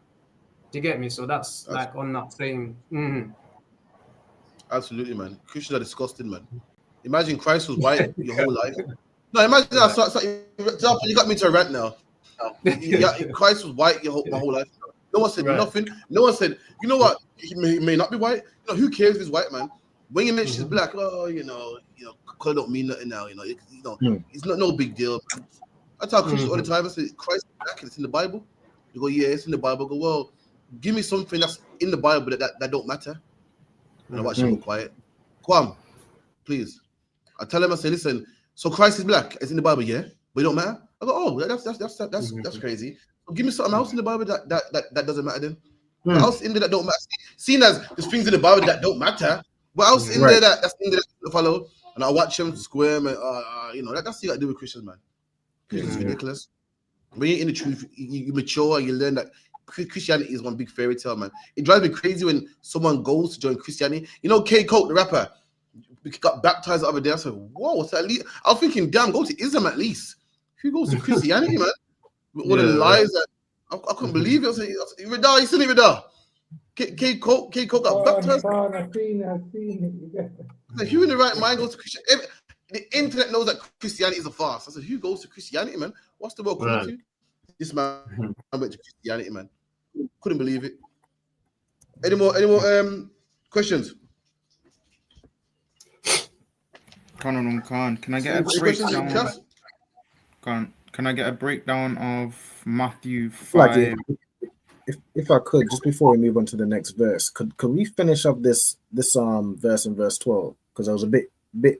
Do you get me? So that's like on that same. Absolutely, man. Christians are disgusting, man. Imagine Christ was white your whole life. No, imagine that. So you got me to a rant now. Christ was white my whole life. No one said nothing. No one said, you know what? He may not be white. You know, who cares if he's white, man? When you mention he's black, you know, color don't mean nothing now. You know, it's not no big deal. I tell Christians all the time. I say, Christ is black. It's in the Bible. You go, yeah, it's in the Bible. I go, well, give me something that's in the Bible that don't matter. And I watch him go quiet. Kwam, please. I tell him, I say, listen, so Christ is black. It's in the Bible, yeah, but it don't matter. I go, oh, that's crazy. So give me something else in the Bible that doesn't matter then. What else in there that don't matter? Seeing as there's things in the Bible that don't matter, what else in there that's in there that follow? And I watch him squirm and you know, that's what you got to do with Christians, man. It's ridiculous. When you're in the truth, you mature and you learn that Christianity is one big fairy tale, man. It drives me crazy when someone goes to join Christianity. You know, K. Coke, the rapper, got baptized the other day. I said, whoa, what's that? I was thinking, damn, go to Islam at least. Who goes to Christianity, man? With all the lies that I couldn't believe it. I said, Rida, you seen it, Rida? K. Coke got baptized. I've seen it. Like, who in the right mind goes to Christianity? The internet knows that Christianity is a farce. I said, who goes to Christianity, man? What's the world coming to? This man went to Christianity, man. Couldn't believe it. Any more questions? Khan, can I get a breakdown? Can I get a breakdown of Matthew 5? If I could, just before we move on to the next verse, could we finish up this verse in verse 12? Because I was a bit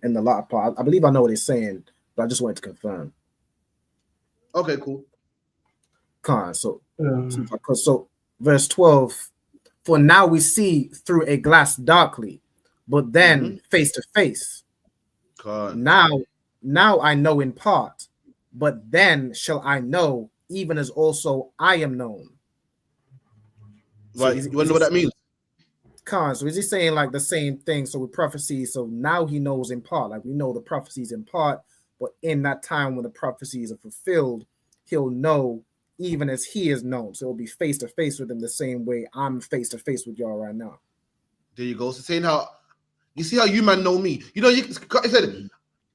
in the latter part. I believe I know what it's saying, but I just wanted to confirm. Okay, cool. So verse 12, for now we see through a glass darkly, but then face to face. Now I know in part, but then shall I know, even as also I am known. Right, you want to know what that means? So is he saying like the same thing? So with prophecy, so now he knows in part, like we know the prophecies in part, but in that time when the prophecies are fulfilled, he'll know even as he is known. So it'll be face to face with him the same way I'm face to face with y'all right now. There you go. So saying how you see how you man know me. You know, he said,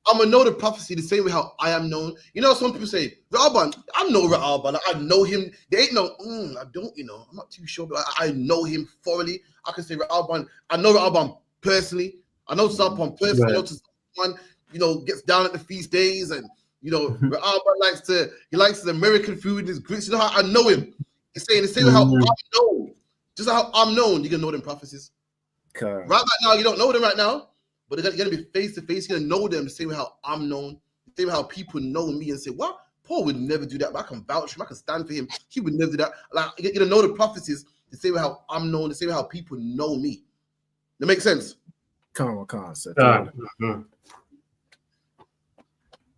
I'm gonna know the prophecy the same way how I am known. You know, some people say, Ra'aban, I know Ra'aban, I know him. They ain't no, I don't, you know, I'm not too sure, but I know him thoroughly. I can say Ra'aban, I know Ra'aban personally. I know someone personally. I know someone, you know, gets down at the feast days, and you know, Ra'aban likes the American food and his grits. You know how I know him. He's saying the same way how I'm known. Just how I'm known, you can know them prophecies. Right now, you don't know them right now. But they're going to be face to face. You're going to know them the same way how I'm known, the same way how people know me and say, what? Paul would never do that. But I can vouch for him. I can stand for him. He would never do that. Like, you're going to know the prophecies the same way how I'm known, the same way how people know me. That makes sense? Sorry,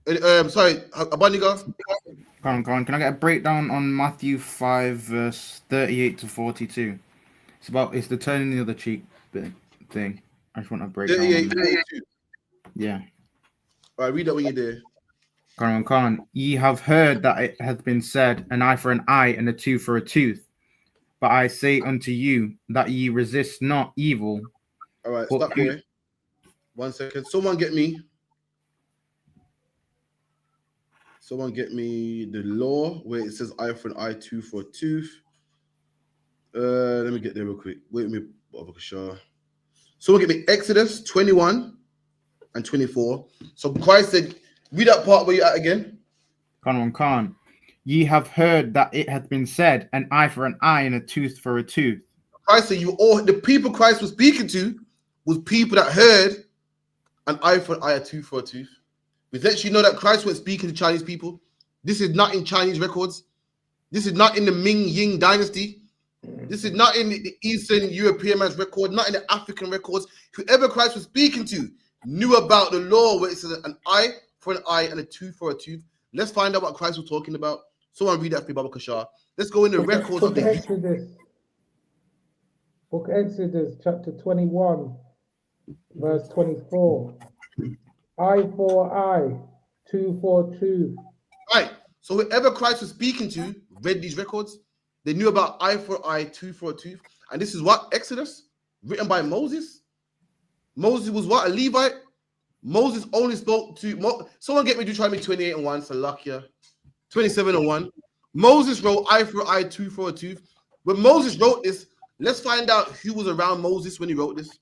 Abaniga? Can I get a breakdown on Matthew 5, verse 38 to 42? It's the turning the other cheek thing. I just want to break down. Yeah. All right, read that when you're there. Khan, ye have heard that it hath been said, an eye for an eye and a tooth for a tooth. But I say unto you that ye resist not evil. All right, stop here. 1 second. Someone get me the law where it says eye for an eye, tooth for a tooth. Let me get there real quick. Wait a minute, Sure. So we'll get me Exodus 21 and 24. So Christ said, read that part where you're at again. Khan. Ye have heard that it hath been said, an eye for an eye and a tooth for a tooth. Christ said, the people Christ was speaking to was people that heard an eye for an eye, a tooth for a tooth. Which lets you know that Christ was speaking to Chinese people. This is not in Chinese records. This is not in the Ming Ying dynasty. This is not in the Eastern European man's record, not in the African records. Whoever Christ was speaking to knew about the law where it says an eye for an eye and a tooth for a tooth. Let's find out what Christ was talking about. Someone read that for me, Baba Kashar. Let's go in the records of the Exodus. Book Exodus, chapter 21, verse 24. Eye for eye, tooth for tooth. Right. So whoever Christ was speaking to read these records. They knew about eye for eye, tooth for a tooth. And this is what? Exodus, written by Moses. Moses was what? A Levite. Moses only spoke to... Someone get me to try me 28 and 1, Salakia. 27 and 1. Moses wrote eye for eye, tooth for a tooth. When Moses wrote this, let's find out who was around Moses when he wrote this.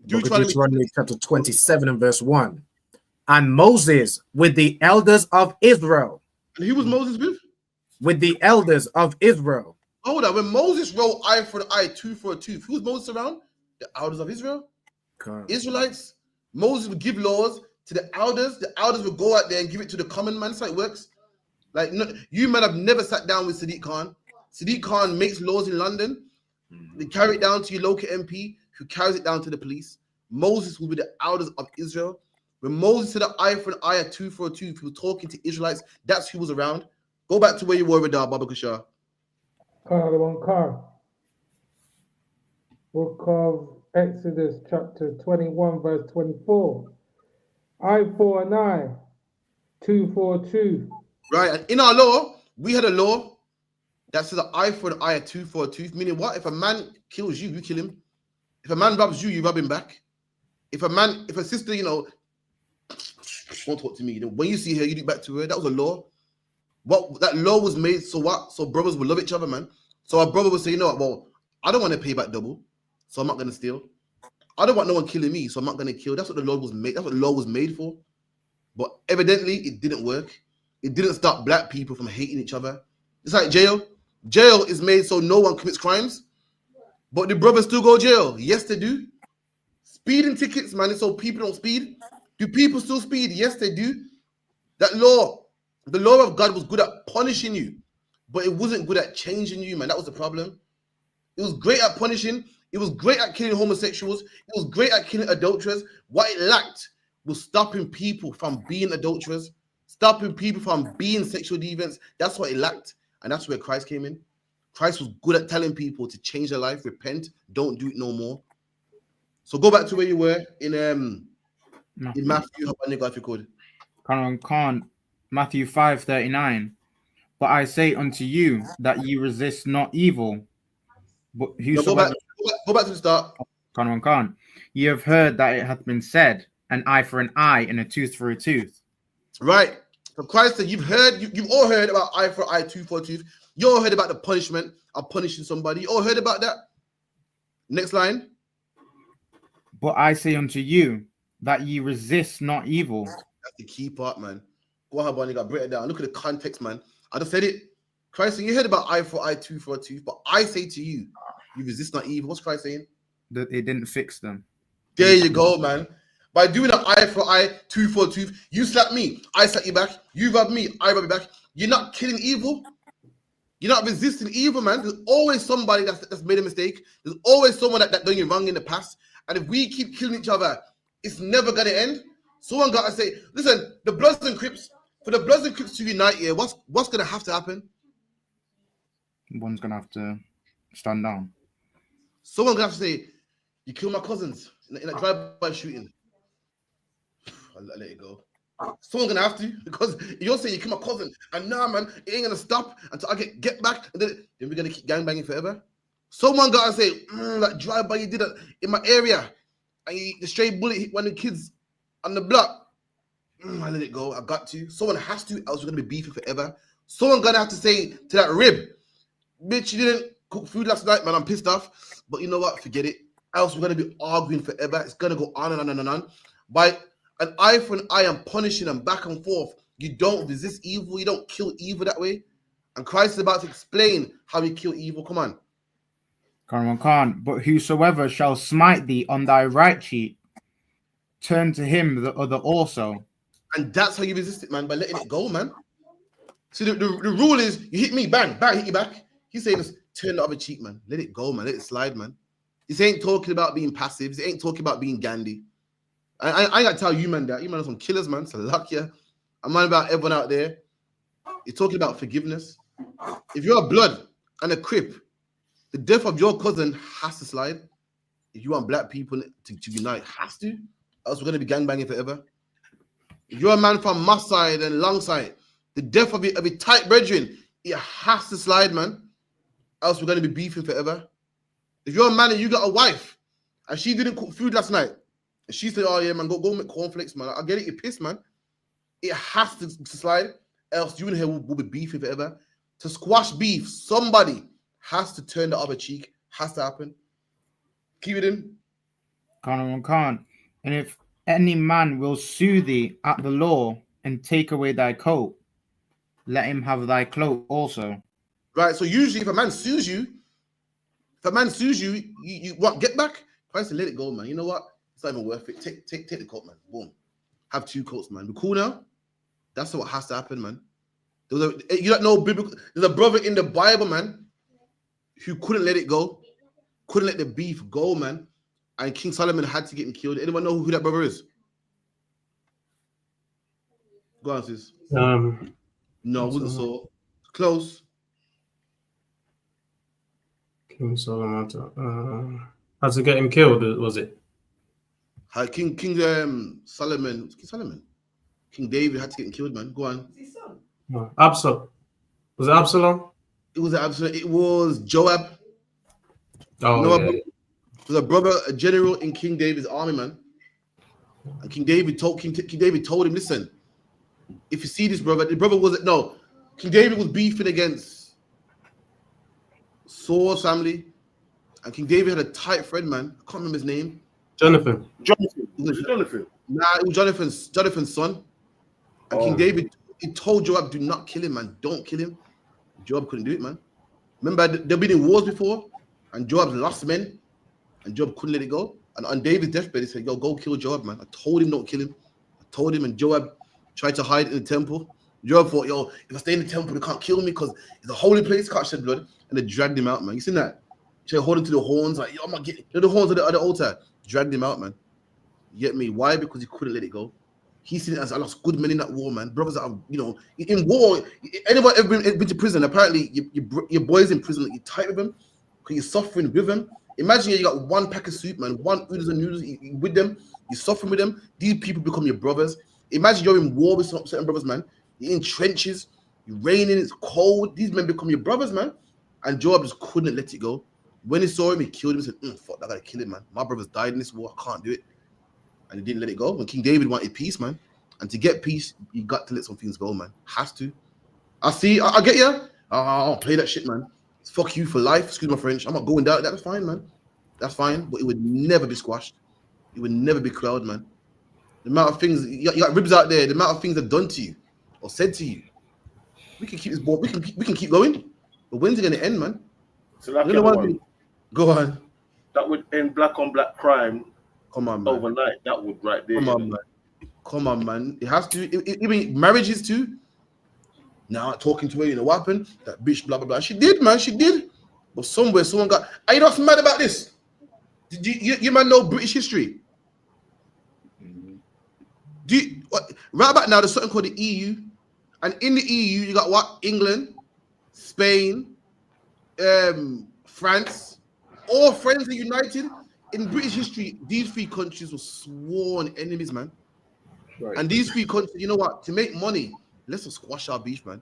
Deuteronomy chapter 27 and verse 1. And Moses with the elders of Israel. And who was Moses with? With the elders of Israel. Hold on. When Moses wrote eye for an eye, tooth for a tooth, who was Moses around? The elders of Israel. Israelites. Moses would give laws to the elders. The elders would go out there and give it to the common man. That's how it works. Like, no, you might have never sat down with Sadiq Khan. Sadiq Khan makes laws in London. They carry it down to your local MP, who carries it down to the police. Moses will be the elders of Israel. When Moses said an eye for an eye, a tooth for a tooth, he was talking to Israelites. That's who was around. Go back to where you were with Baba Kashar. Book of Exodus, chapter 21, verse 24. Eye for an eye, tooth for a tooth. Right, and in our law, we had a law that says an eye for an eye, a tooth for a tooth. Meaning what? If a man kills you, you kill him. If a man robs you, you rob him back. If a sister, won't talk to me, when you see her, you do back to her. That was a law. What that law was made so what? So brothers would love each other, man. So our brother would say, you know what? Well, I don't want to pay back double, so I'm not gonna steal. I don't want no one killing me, so I'm not gonna kill. That's what the law was made. That's what the law was made for. But evidently, it didn't work. It didn't stop black people from hating each other. It's like jail. Jail is made so no one commits crimes, but the brothers still go jail. Yes, they do. Speeding tickets, man, it's so people don't speed. Do people still speed? Yes, they do. That law, the law of God was good at punishing you, but it wasn't good at changing you, man. That was the problem. It was great at punishing. It was great at killing homosexuals. It was great at killing adulterers. What it lacked was stopping people from being adulterers, stopping people from being sexual deviants. That's what it lacked. And that's where Christ came in. Christ was good at telling people to change their life, repent, don't do it no more. So go back to where you were in Matthew, if you could. Matthew 5:39. But I say unto you that ye resist not evil, but whosoever... Go back to the start. Ye have heard that it hath been said, an eye for an eye and a tooth for a tooth. Right. So Christ said, you've all heard about eye for eye, tooth for tooth. You all heard about the punishment of punishing somebody. You all heard about that. Next line. But I say unto you that ye resist not evil. That's the key part, man. Go ahead, man. You got to break it down. Look at the context, man. I just said it. Christ said, you heard about eye for eye, tooth for a tooth. But I say to you, you resist not evil. What's Christ saying? That it didn't fix them. There you go, man. By doing an eye for eye, tooth for tooth, you slap me, I slap you back. You rub me, I rub you back. You're not killing evil. You're not resisting evil, man. There's always somebody that's made a mistake. There's always someone that done you wrong in the past. And if we keep killing each other, it's never going to end. Someone got to say, listen, the Bloods and Crips, for the Bloods and Crips to unite here, what's going to have to happen? One's going to have to stand down. Someone's going to have to say, you killed my cousins in a drive-by shooting. I'll let it go. Someone's gonna have to, because you're saying you kill my cousin, and nah, man, it ain't gonna stop until I get back, and then we're gonna keep gangbanging forever. Someone gotta say, that drive-by you did it in my area, and the stray bullet hit one of the kids on the block. I let it go. I got to. Someone has to, else we're gonna be beefing forever. Someone gonna have to say to that rib, bitch, you didn't cook food last night, man. I'm pissed off, but you know what? Forget it. Else we're gonna be arguing forever. It's gonna go on and on and on. By an eye for an eye and punishing them back and forth. You don't resist evil. You don't kill evil that way. And Christ is about to explain how you kill evil. Come on. But whosoever shall smite thee on thy right cheek, turn to him the other also. And that's how you resist it, man, by letting it go, man. See, the rule is you hit me, bang, bang, hit you back. He's saying, just turn the other cheek, man. Let it go, man. Let it slide, man. This ain't talking about being passive. This ain't talking about being Gandhi. I ain't got to tell you, man, that. You, man, are some killers, man. So luck, yeah. I'm man about everyone out there. You're talking about forgiveness. If you're a blood and a crip, the death of your cousin has to slide. If you want black people to unite, has to. Else we're going to be gangbanging forever. If you're a man from my side and long side, the death of your tight brethren, it has to slide, man. Else we're going to be beefing forever. If you're a man and you got a wife and she didn't cook food last night, and she said, oh yeah, man, go make cornflakes, man. I get it, you're pissed, man. It has to slide, else you and her will be beefing forever. To squash beef, somebody has to turn the other cheek. Has to happen. Keep it in. Can't. And if any man will sue thee at the law and take away thy coat, let him have thy cloak also. Right, so usually if a man sues you, you what, get back? Christ, let it go, man. You know what? It's not even worth it. Take the coat, man. Boom. Have 2 coats, man. Be cool now. That's what has to happen, man. You don't know biblical. There's a brother in the Bible, man, who couldn't let it go, couldn't let the beef go, man. And King Solomon had to get him killed. Anyone know who that brother is? Go on, sis. No, it wasn't Saul. Close. King Solomon. Had to get him killed, was it? King Solomon. King David had to get him killed, man. Go on. Absalom. Was it Absalom? It was Absalom. It was Joab. Oh, yeah. It was a brother, a general in King David's army, man. And King David told him, listen, if you see this brother, the brother wasn't, no, King David was beefing against Saul's family. And King David had a tight friend, man. I can't remember his name. Jonathan. Jonathan. Nah, it was Jonathan's son. And King David, he told Joab, do not kill him, man. Don't kill him. Joab couldn't do it, man. Remember, they've been in wars before, and Joab lost men, and Joab couldn't let it go. And on David's deathbed, he said, yo, go kill Joab, man. I told him don't kill him. I told him, and Joab tried to hide in the temple. Joab thought, yo, if I stay in the temple, they can't kill me because it's a holy place, can't shed blood. And they dragged him out, man. You seen that? They hold him to the horns, like, yo, I'm not getting the horns of the altar. Dragged him out, man. You get me? Why? Because he couldn't let it go. He seen it as I lost good men in that war, man. Brothers that are, in war. Anybody ever been to prison? Apparently, your boys in prison, like, you're tight with them because you're suffering with them. Imagine you got one pack of soup, man, one oodles and noodles with them. You're suffering with them. These people become your brothers. Imagine you're in war with certain brothers, man. You're in trenches. You're raining. It's cold. These men become your brothers, man. And Joab just couldn't let it go. When he saw him, he killed him. He said, fuck, I gotta kill him, man. My brothers died in this war. I can't do it. And he didn't let it go. When King David wanted peace, man. And to get peace, you got to let some things go, man. Has to. I get you. I'll play that shit, man. Fuck you for life. Excuse my French. I'm not going down. That's fine, man. That's fine. But it would never be squashed. It would never be quelled, man. The amount of things, you got ribs out there, the amount of things they've done to you or said to you. We can keep this ball. We can keep going. But when's it going to end, man? So like go on. That would end black on black crime. Come on, man. Overnight. That would right there. Come on, man. It has to. Even marriages too. Now talking to her, what happened? That bitch, blah blah blah. She did, man. She did. But somewhere, someone got. Are you not mad about this? Did you man know British history? Right about now, there's something called the EU, and in the EU, you got what? England, Spain, France. All friends are united. In British history, these 3 countries were sworn enemies, man. Right. And these 3 countries, you know what? To make money, let's just squash our beef, man.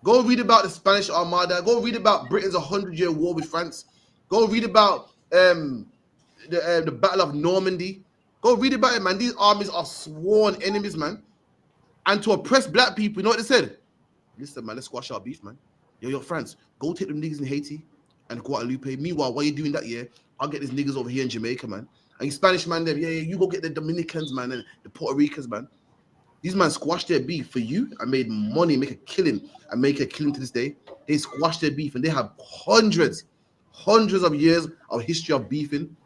Go read about the Spanish Armada. Go read about Britain's 100-year war with France. Go read about the Battle of Normandy. Go read about it, man. These armies are sworn enemies, man. And to oppress black people, you know what they said? Listen, man, let's squash our beef, man. Yo, France, go take them niggas in Haiti and Guadalupe. Meanwhile, while you're doing that, I'll get these niggas over here in Jamaica, man. And you Spanish man, them, you go get the Dominicans, man, and the Puerto Ricans, man. These men squashed their beef for you and made money, make a killing, and make a killing to this day. They squashed their beef, and they have hundreds of years of history of beefing.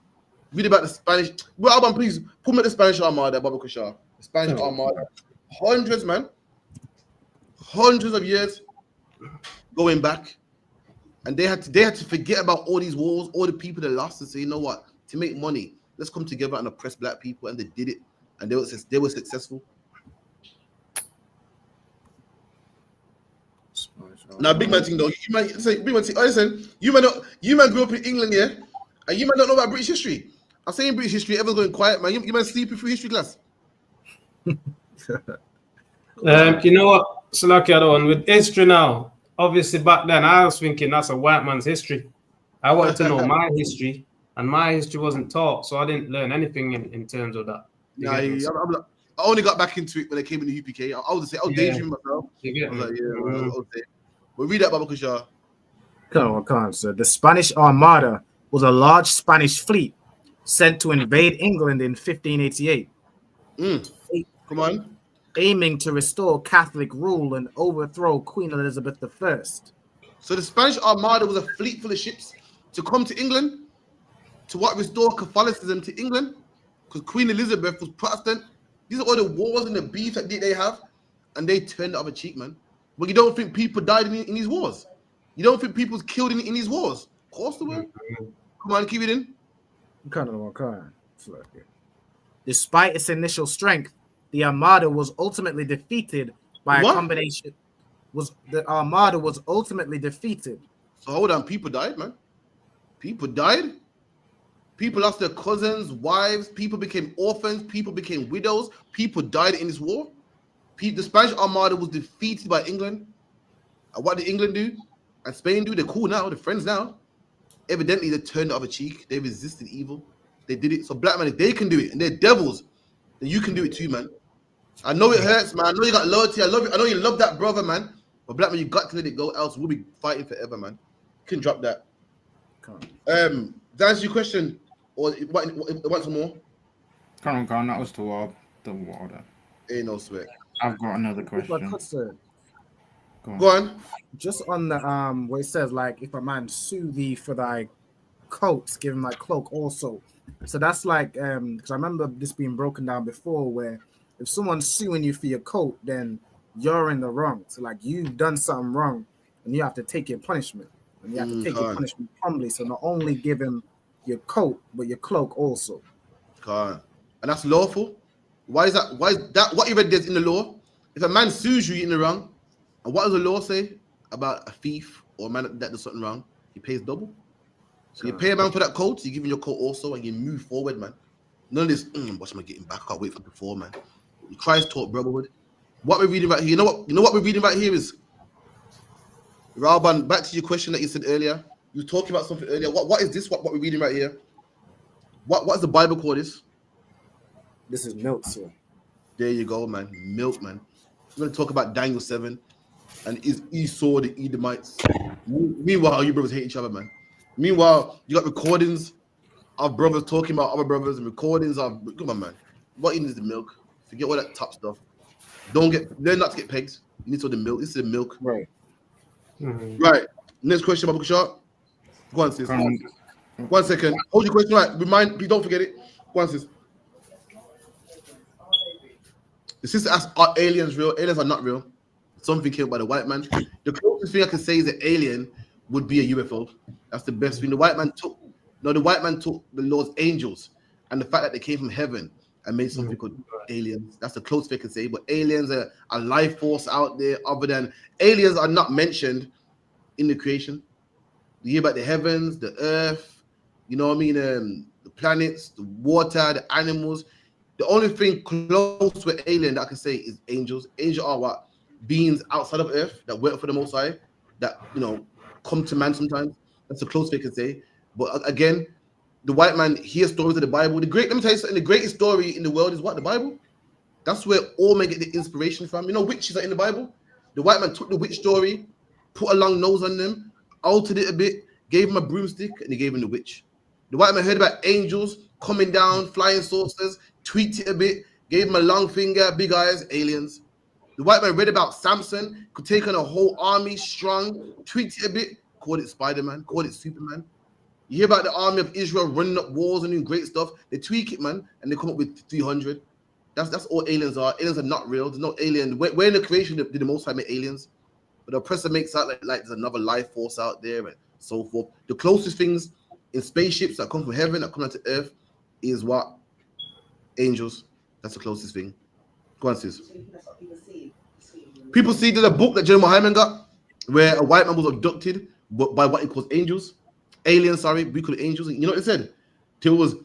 Read about the Spanish. Well, Alban, please put me the Spanish Armada, Baba Kushar. The Spanish Armada. Hundreds, man. Hundreds of years going back. And they had to forget about all these wars, all the people that lost, and say, you know what? To make money, let's come together and oppress black people. And they did it, and they were successful. Now, big man thing though, you might say, big man thing. Listen, you man grew up in England, yeah, and you might not know about British history. I'm saying British history, everyone's going quiet, man. You might sleeping through history class. You know what, Salaki Adon, with history now, obviously back then I was thinking that's a white man's history. I wanted to know my history, and my history wasn't taught, so I didn't learn anything in terms of that. Nah, I only got back into it when I came in the UPK. I was daydreaming myself. I was like, I was there. But read that, Baba Kushar. Come on, sir. The Spanish Armada was a large Spanish fleet sent to invade England in 1588. Come on. Aiming to restore Catholic rule and overthrow Queen Elizabeth I. So the Spanish Armada was a fleet full of ships to come to England to restore Catholicism to England, because Queen Elizabeth was Protestant. These are all the wars and the beef that they have, and they turned the other cheek, man. But you don't think people died in these wars? You don't think people was killed in these wars? Of course they were. Come on, keep it in. Despite its initial strength, the Armada was ultimately defeated by a combination. The Armada was ultimately defeated. So hold on, people died, man. People died. People lost their cousins, wives. People became orphans. People became widows. People died in this war. The Spanish Armada was defeated by England. And what did England do? And Spain do? They're cool now. They're friends now. Evidently, they turned the other cheek. They resisted evil. They did it. So black man, if they can do it, and they're devils, then you can do it too, man. I know it hurts, man. I know you got loyalty. I love you. I know you love that brother, man. But black man, you got to let it go, else we'll be fighting forever, man. You can drop that. To answer your question, or want some more? Come on, that was toward the water. Ain't no sweat. I've got another question. Go on. Just on the where it says, like, if a man sue thee for thy coat, give him thy cloak also. So that's like because I remember this being broken down before, where if someone's suing you for your coat, then you're in the wrong. So like you've done something wrong, and you have to take your punishment. And you have to take your punishment humbly. So not only give him your coat, but your cloak also. And that's lawful. Why is that? What you read there's in the law? If a man sues you, you're in the wrong. And what does the law say about a thief or a man that does something wrong? He pays double. So you pay a man for that coat, you give him your coat also, and you move forward, man. None of this, watch me getting back. I can't wait for before, man. Christ taught brotherhood. What we're reading right here, you know what we're reading right here is, Ralban, back to your question that you said earlier. You were talking about something earlier. What is this? What we're reading right here? What's the Bible call this? This is milk, sir. There you go, man. Milk, man. We're going to talk about Daniel 7 and is Esau the Edomites. Meanwhile, you brothers hate each other, man. Meanwhile, you got recordings of brothers talking about other brothers and recordings of, come on, man. What is the milk? Forget all that top stuff. Learn not to get pegged. You need to the milk. This is the milk. Right. Right. Next question, Babu Kushar. Go on, sis. 1 second. Hold your question right. Please don't forget it. Go on, sis. The sister asked, are aliens real? Aliens are not real. Something killed by the white man. The closest thing I can say is an alien would be a UFO. That's the best thing. The white man took the Lord's angels and the fact that they came from heaven and made something called aliens. That's the closest thing I can say. But aliens are a life force out there other than aliens are not mentioned in the creation. You hear about the heavens, the earth, you know what I mean? The planets, the water, the animals. The only thing close to an alien that I can say is angels. Angels are what? Beings outside of earth that work for the Most High, that, come to man sometimes. That's the closest thing I can say. But again, the white man hears stories of the Bible. Let me tell you something. The greatest story in the world is what? The Bible. That's where all men get the inspiration from. Witches are in the Bible. The white man took the witch story, put a long nose on them, altered it a bit, gave him a broomstick, and he gave him the witch. The white man heard about angels coming down, flying saucers, tweaked it a bit, gave him a long finger, big eyes, aliens. The white man read about Samson, could take on a whole army, strong, tweaked it a bit, called it Spider-Man, called it Superman. You hear about the army of Israel running up walls and doing great stuff. They tweak it, man, and they come up with 300. That's all aliens are. Aliens are not real. There's no alien. Where in the creation did the Most High make aliens? But the oppressor makes out like there's another life force out there. And so forth. The closest things in spaceships that come from heaven, that come down to earth, is what? Angels. That's the closest thing. Go on, sis. People see there's a book that Jeremiah Hyman got where a white man was abducted by what he calls angels. Aliens, sorry, we call it angels. You know what it said? They was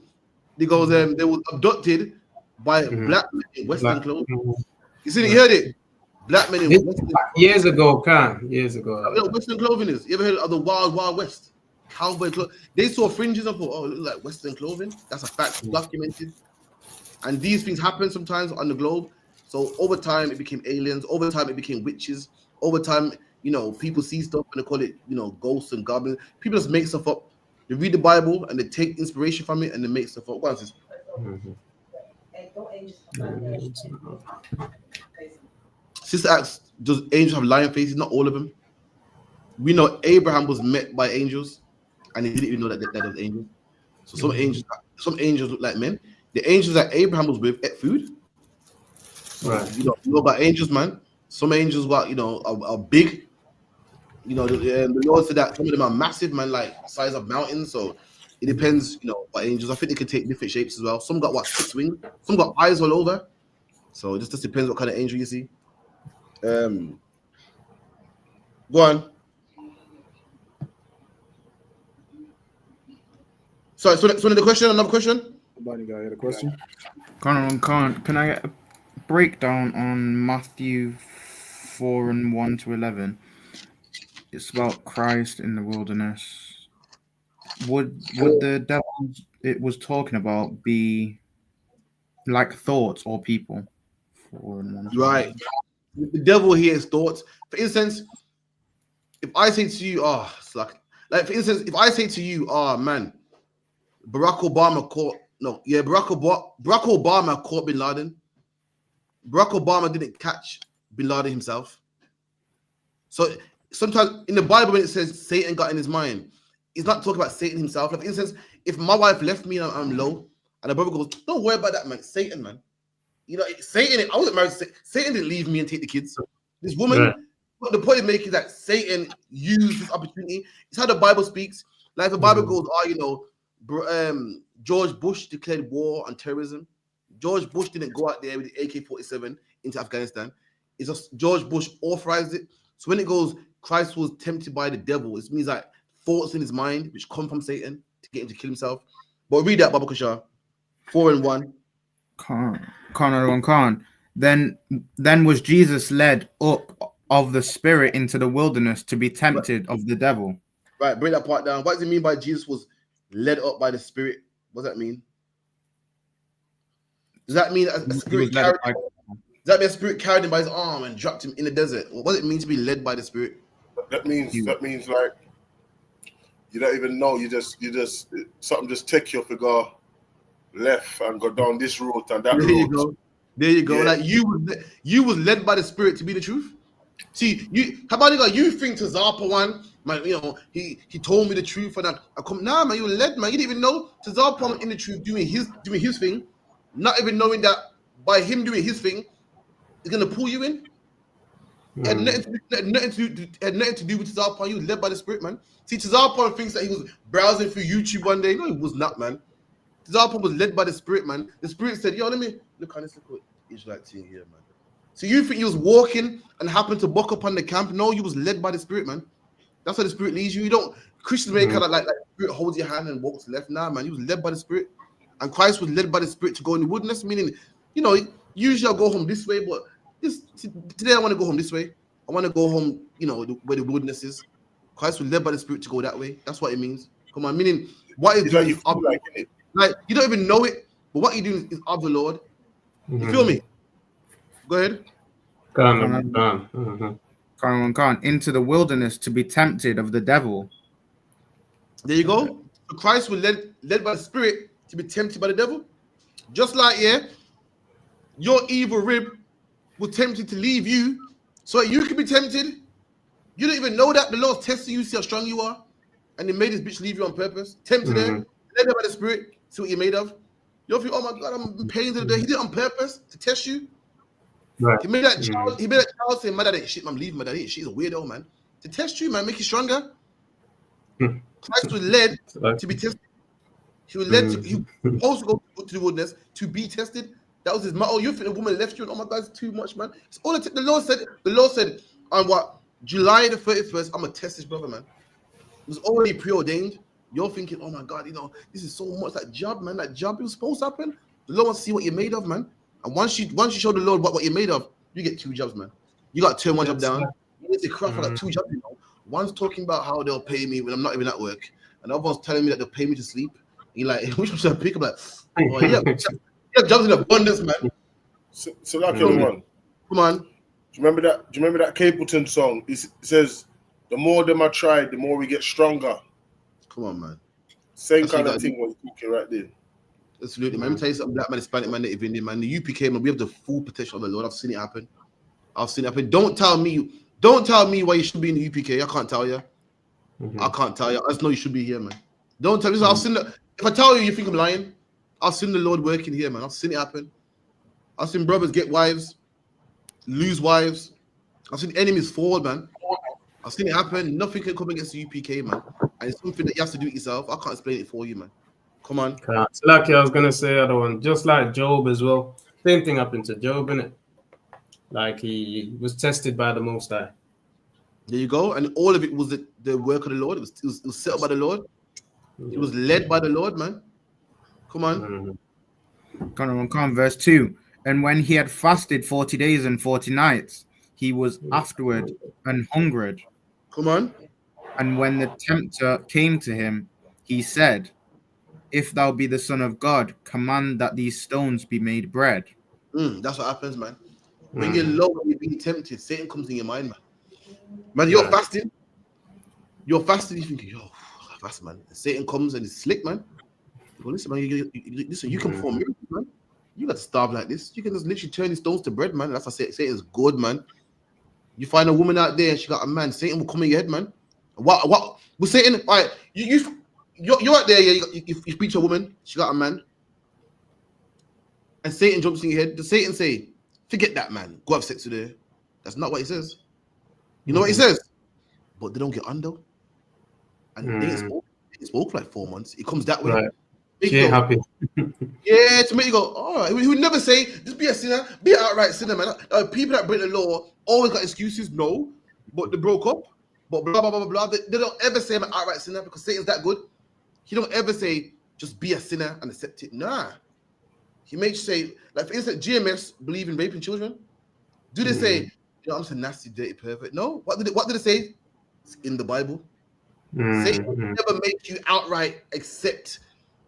abducted by black men in Western clothes. You see, you heard it? Black men in Western years ago. Western clothing is. You ever heard of the Wild Wild West? Cowboy clothes. They saw fringes and thought, oh, it looks like Western clothing. That's a fact, documented. And these things happen sometimes on the globe. So over time, it became aliens. Over time, it became witches. Over time, people see stuff and they call it, ghosts and goblins. People just make stuff up. They read the Bible and they take inspiration from it and they make stuff up. Go on, sis. Sister asks, does angels have lion faces? Not all of them. We know Abraham was met by angels and he didn't even know that was angels. So some angels look like men. The angels that Abraham was with ate food. Right. You know about angels, man. Some angels are big. The Lord said that some of them are massive, man, like size of mountains. So it depends, what angels. I think they can take different shapes as well. Some got 6 wings, some got eyes all over. So it just depends what kind of angel you see. Go on. Sorry, so another question? Another question? Somebody got a question? Can I get a breakdown on Matthew 4:1-11? It's about Christ in the wilderness. Would the devil it was talking about be like thoughts or people? 4:1. Right. The devil hears thoughts. For instance, if I say to you, for instance, if I say to you, man, Barack Obama caught Bin Laden. Barack Obama didn't catch Bin Laden himself. So sometimes in the Bible, when it says Satan got in his mind, it's not talking about Satan himself. Like, for instance, if my wife left me and I'm low, and the brother goes, don't worry about that, man. Satan, man. Satan, I wasn't married to Satan. Satan didn't leave me and take the kids. This woman, But the point of making is that Satan used this opportunity. It's how the Bible speaks. Like the Bible goes, George Bush declared war on terrorism. George Bush didn't go out there with the AK-47 into Afghanistan. It's just George Bush authorized it. So when it goes, Christ was tempted by the devil, it means like thoughts in his mind which come from Satan to get him to kill himself. But read that, Baba Kushar. 4:1. Khan. Then was Jesus led up of the Spirit into the wilderness to be tempted of the devil. Right, break that part down. What does it mean by Jesus was led up by the Spirit? What does that mean? Does that mean a spirit carried him? Does that mean a spirit carried him by his arm and dropped him in the desert? What does it mean to be led by the Spirit? That means like you don't even know. You just something just take you off and go left and go down this road and that road. There you go. Yeah. Like you was led by the Spirit to be the truth. See, how about you think to Zappa one, man, he told me the truth and I come. Nah, man, you were led, man. You didn't even know to Zappa in the truth doing his thing, not even knowing that by him doing his thing, it's gonna pull you in. It had nothing to do with Tazarpon. You was led by the Spirit, man. See, Tazarpon thinks that he was browsing through YouTube one day. No, he was not, man. Tazarpon was led by the Spirit, man. The Spirit said, yo, let me look on this little Israelite thing here, man. So you think he was walking and happened to buck up on the camp? No, you was led by the Spirit, man. That's how the Spirit leads you. You don't, Christians may kind of like the Spirit holds your hand and walks left. Nah, man, you was led by the Spirit. And Christ was led by the Spirit to go in the wilderness, meaning, usually I'll go home this way, but today I want to go home this way. I want to go home, where the wilderness is. Christ was led by the Spirit to go that way. That's what it means. Come on, meaning what is doing is of like you don't even know it, but what you're doing is of the Lord. You feel me? Go ahead. Khan, into the wilderness to be tempted of the devil. There you go. So Christ was led by the Spirit to be tempted by the devil. Just like, your evil rib was tempted to leave you so you can be tempted. You don't even know that the Lord's testing you, see how strong you are. And he made this bitch leave you on purpose. Tempted there, led by the Spirit, see what you're made of. You'll feel, oh my God, I'm in pain today. He did it on purpose to test you. Right. He made that child say, my dad ain't shit, man, leave my dad ain't shit. He's a weirdo, man. To test you, man, make you stronger. Christ was led to be tested. He was led to, he was supposed to go to the wilderness to be tested. That was his motto. You think the woman left you and oh my God, it's too much, man. It's all the Lord said on what? July the 31st, I'm gonna test this brother, man. It was already preordained. You're thinking, oh my God, this is so much that job, man. That job was supposed to happen. The Lord wants to see what you're made of, man. And once you show the Lord what you're made of, you get 2 jobs, man. You got to turn one job down. You need to craft for like 2 jobs, One's talking about how they'll pay me when I'm not even at work, and the other one's telling me that they'll pay me to sleep. And you're like, which one should I pick? I'm like, oh yeah, you have jobs in abundance, man. So like one. Come on. Do you remember that Capleton song? It says, "The more them I try, the more we get stronger." Come on, man. Same kind of thing was talking right there. Absolutely, man. Let me tell you something. Black man, Hispanic man, Native Indian man. The UPK man, we have the full potential of the Lord. I've seen it happen. Don't tell me why you should be in the UPK. I can't tell you. I can't tell you. I just know you should be here, man. Don't tell me. I've seen if I tell you, you think I'm lying. I've seen the Lord working here, man. I've seen it happen. I've seen brothers get wives, lose wives. I've seen enemies fall, man. I've seen it happen. Nothing can come against the UPK, man. And it's something that you have to do it yourself. I can't explain it for you, man. Come on. Like I was gonna say, other one, just like Job as well. Same thing happened to Job, innit? Like he was tested by the Most High. There you go. And all of it was the work of the Lord. It was set up by the Lord. It was led by the Lord, man. Come on. Come, verse 2. And when he had fasted 40 days and 40 nights, he was afterward and hungered. Come on. And when the tempter came to him, he said, if thou be the Son of God, command that these stones be made bread. That's what happens, man. When you're low and you're being tempted, Satan comes in your mind, man. Man, you're fasting. You're fasting, you're thinking, yo, fast, man. And Satan comes and he's slick, man. Well, listen, man, you can perform miracles, man. You got to starve like this. You can just literally turn these stones to bread, man. That's why Satan's good, man. You find a woman out there and she got a man, Satan will come in your head, man. What? With Satan, all right, you're out there, you speak to a woman, she got a man, and Satan jumps in your head. Does Satan say, forget that, man, go have sex with her? That's not what he says. You know what he says? But they don't get on, though. And they spoke for like 4 months. It comes that way. Right. She ain't happy. Yeah, to make you go, all right. He would never say, just be a sinner, be an outright sinner, man. People that break the law always got excuses, no, but they broke up, but blah, blah, blah, blah, blah. They don't ever say I'm an outright sinner because Satan's that good. He don't ever say, just be a sinner and accept it. Nah. He makes you say, like, for instance, GMS believe in raping children. Do they say, I'm just a nasty, dirty pervert? No. What did it say? It's in the Bible. Satan will never make you outright accept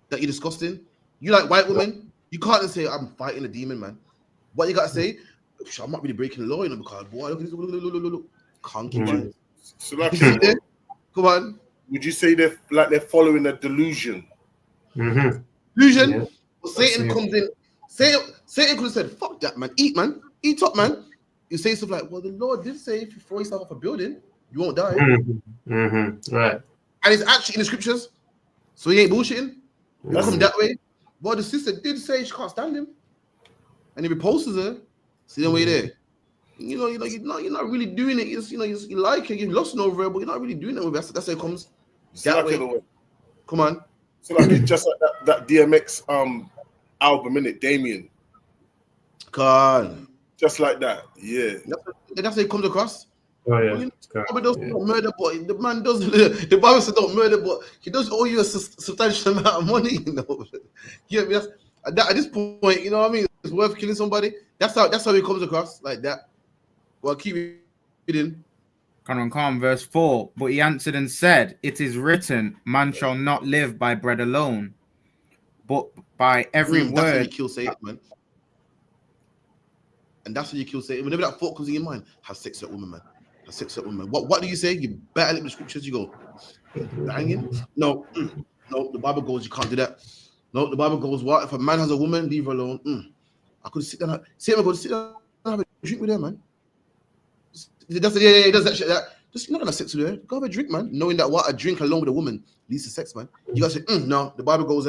that you're disgusting. You like white women, you can't say, I'm fighting a demon, man. What you got to say, I'm not really breaking the law, because, boy, look at this, look. Can't keep on. So like, come on. Would you say they're following a delusion? Delusion? Yeah. Well, Satan comes in. Satan could have said, fuck that, man. Eat up, man. You say stuff like, well, the Lord did say if you throw yourself off a building, you won't die. Right. And it's actually in the scriptures. So he ain't bullshitting. You come that way. Well, the sister did say she can't stand him. And he repulses her. See the way there. You're not really doing it. You like it, you're lusting over her, but you're not really doing it with her. That's how it comes. That way. Come on. So like it's just like that DMX album, innit? Damien. God. Just like that. Yeah. That's how it comes across. Oh yeah. The Bible doesn't murder, but the man does. The Bible says don't murder, but he does owe you a substantial amount of money. Yeah, at this point, you know what I mean? It's worth killing somebody. That's how it comes across, like that. Well, keep reading. Come, verse 4. But he answered and said, it is written, man shall not live by bread alone, but by every word. That's how you kill Satan, man. And that's how you kill Satan. Whenever that thought comes in your mind, have sex with that woman, man. Have sex with that woman. What do you say? You better look at the scriptures. You go, hanging? No, the Bible goes, you can't do that. No, the Bible goes, what? If a man has a woman, leave her alone. I could sit down. Satan goes, sit down and have a drink with her, man. He does that shit. Just you're not gonna have sex with her. Go have a drink, man. Knowing that what a drink along with a woman leads to sex, man. You gotta say, no. The Bible goes,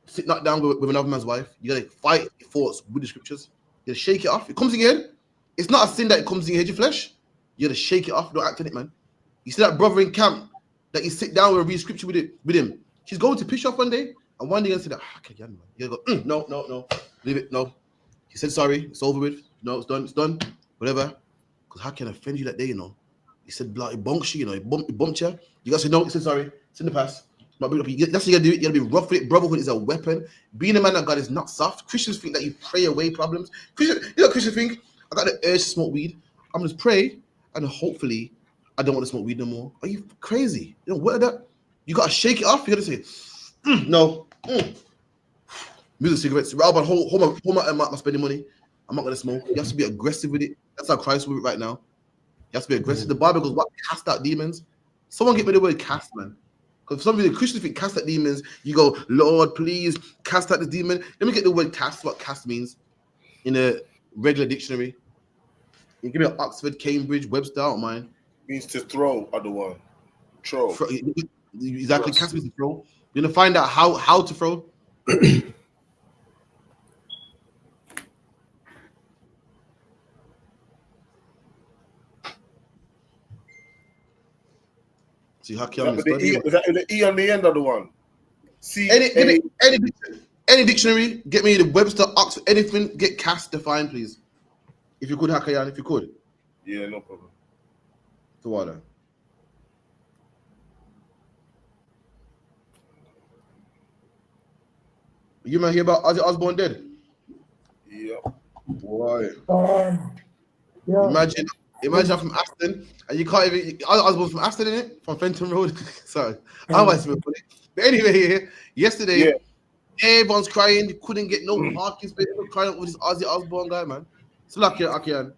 sit not down with another man's wife. You gotta fight your thoughts with the scriptures. You gotta shake it off. It comes in your head. It's not a sin that it comes in your head, your flesh. You gotta shake it off. Don't act on it, man. You see that brother in camp that you sit down and read scripture with him. She's going to piss you off one day, and one day you're gonna say, okay, yeah, man. You're gonna go, no, leave it, no. He said sorry, it's over with. No, it's done, whatever. Because how can I offend you that day, you know? He said, blah, he bonks you, you know, he bumped you. You gotta say, no, he said sorry, it's in the past. That's what you gotta do. You gotta be rough with it. Brotherhood is a weapon. Being a man of God is not soft. Christians think that you pray away problems. Christians think, I got the urge to smoke weed. I'm gonna pray, and hopefully, I don't want to smoke weed no more. Are you crazy? You know, what that? You gotta shake it off. You gotta say, no. Music, cigarettes. Rather than hold my spending money. I'm not gonna smoke. You have to be aggressive with it. That's how Christ with it right now. You have to be aggressive. The Bible goes, what? Cast out demons. Someone get me the word cast, man. Because for some reason, Christians think cast out demons. You go, Lord, please cast out the demon. Let me get the word cast, what cast means in a regular dictionary. You give me an Oxford, Cambridge, Webster, I don't mind. Means to throw, other one. Throw. Exactly, cast means to throw. You're gonna find out how to throw. See how Is that with the E on the end of the one? See, any dictionary, get me the Webster, Oxford, anything, get cast defined, please. If you could, Hakayan, if you could. Yeah, no problem. To water. You might hear about Ozzy Osbourne dead? Yeah. Boy. Yeah. Imagine I'm from Aston, and you can't even. Osbourne's from Aston, innit? From Fenton Road. Sorry. I might be funny. But anyway, yesterday, everyone's crying. You couldn't get no parking space. Everyone's crying with this Ozzy Osbourne guy, man. It's lucky, Akian.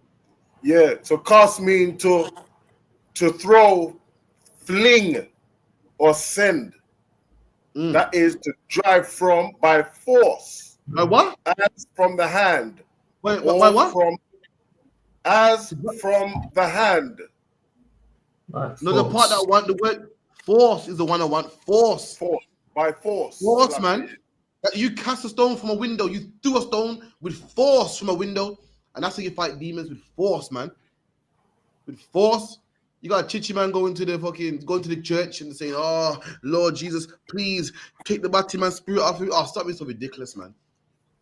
Yeah. So cast mean to throw, fling, or send. That is to drive from by force. By what? As from the hand. Wait, by what? As from the hand. No, the part that I want the word force is the one I want. Force. Force. By force. Force, man. That you cast a stone from a window. You threw a stone with force from a window. And that's how you fight demons, with force, man. With force. You got a chichi man going to the church and saying, oh, Lord Jesus, please take the body man spirit off me. Oh, stop being so ridiculous, man.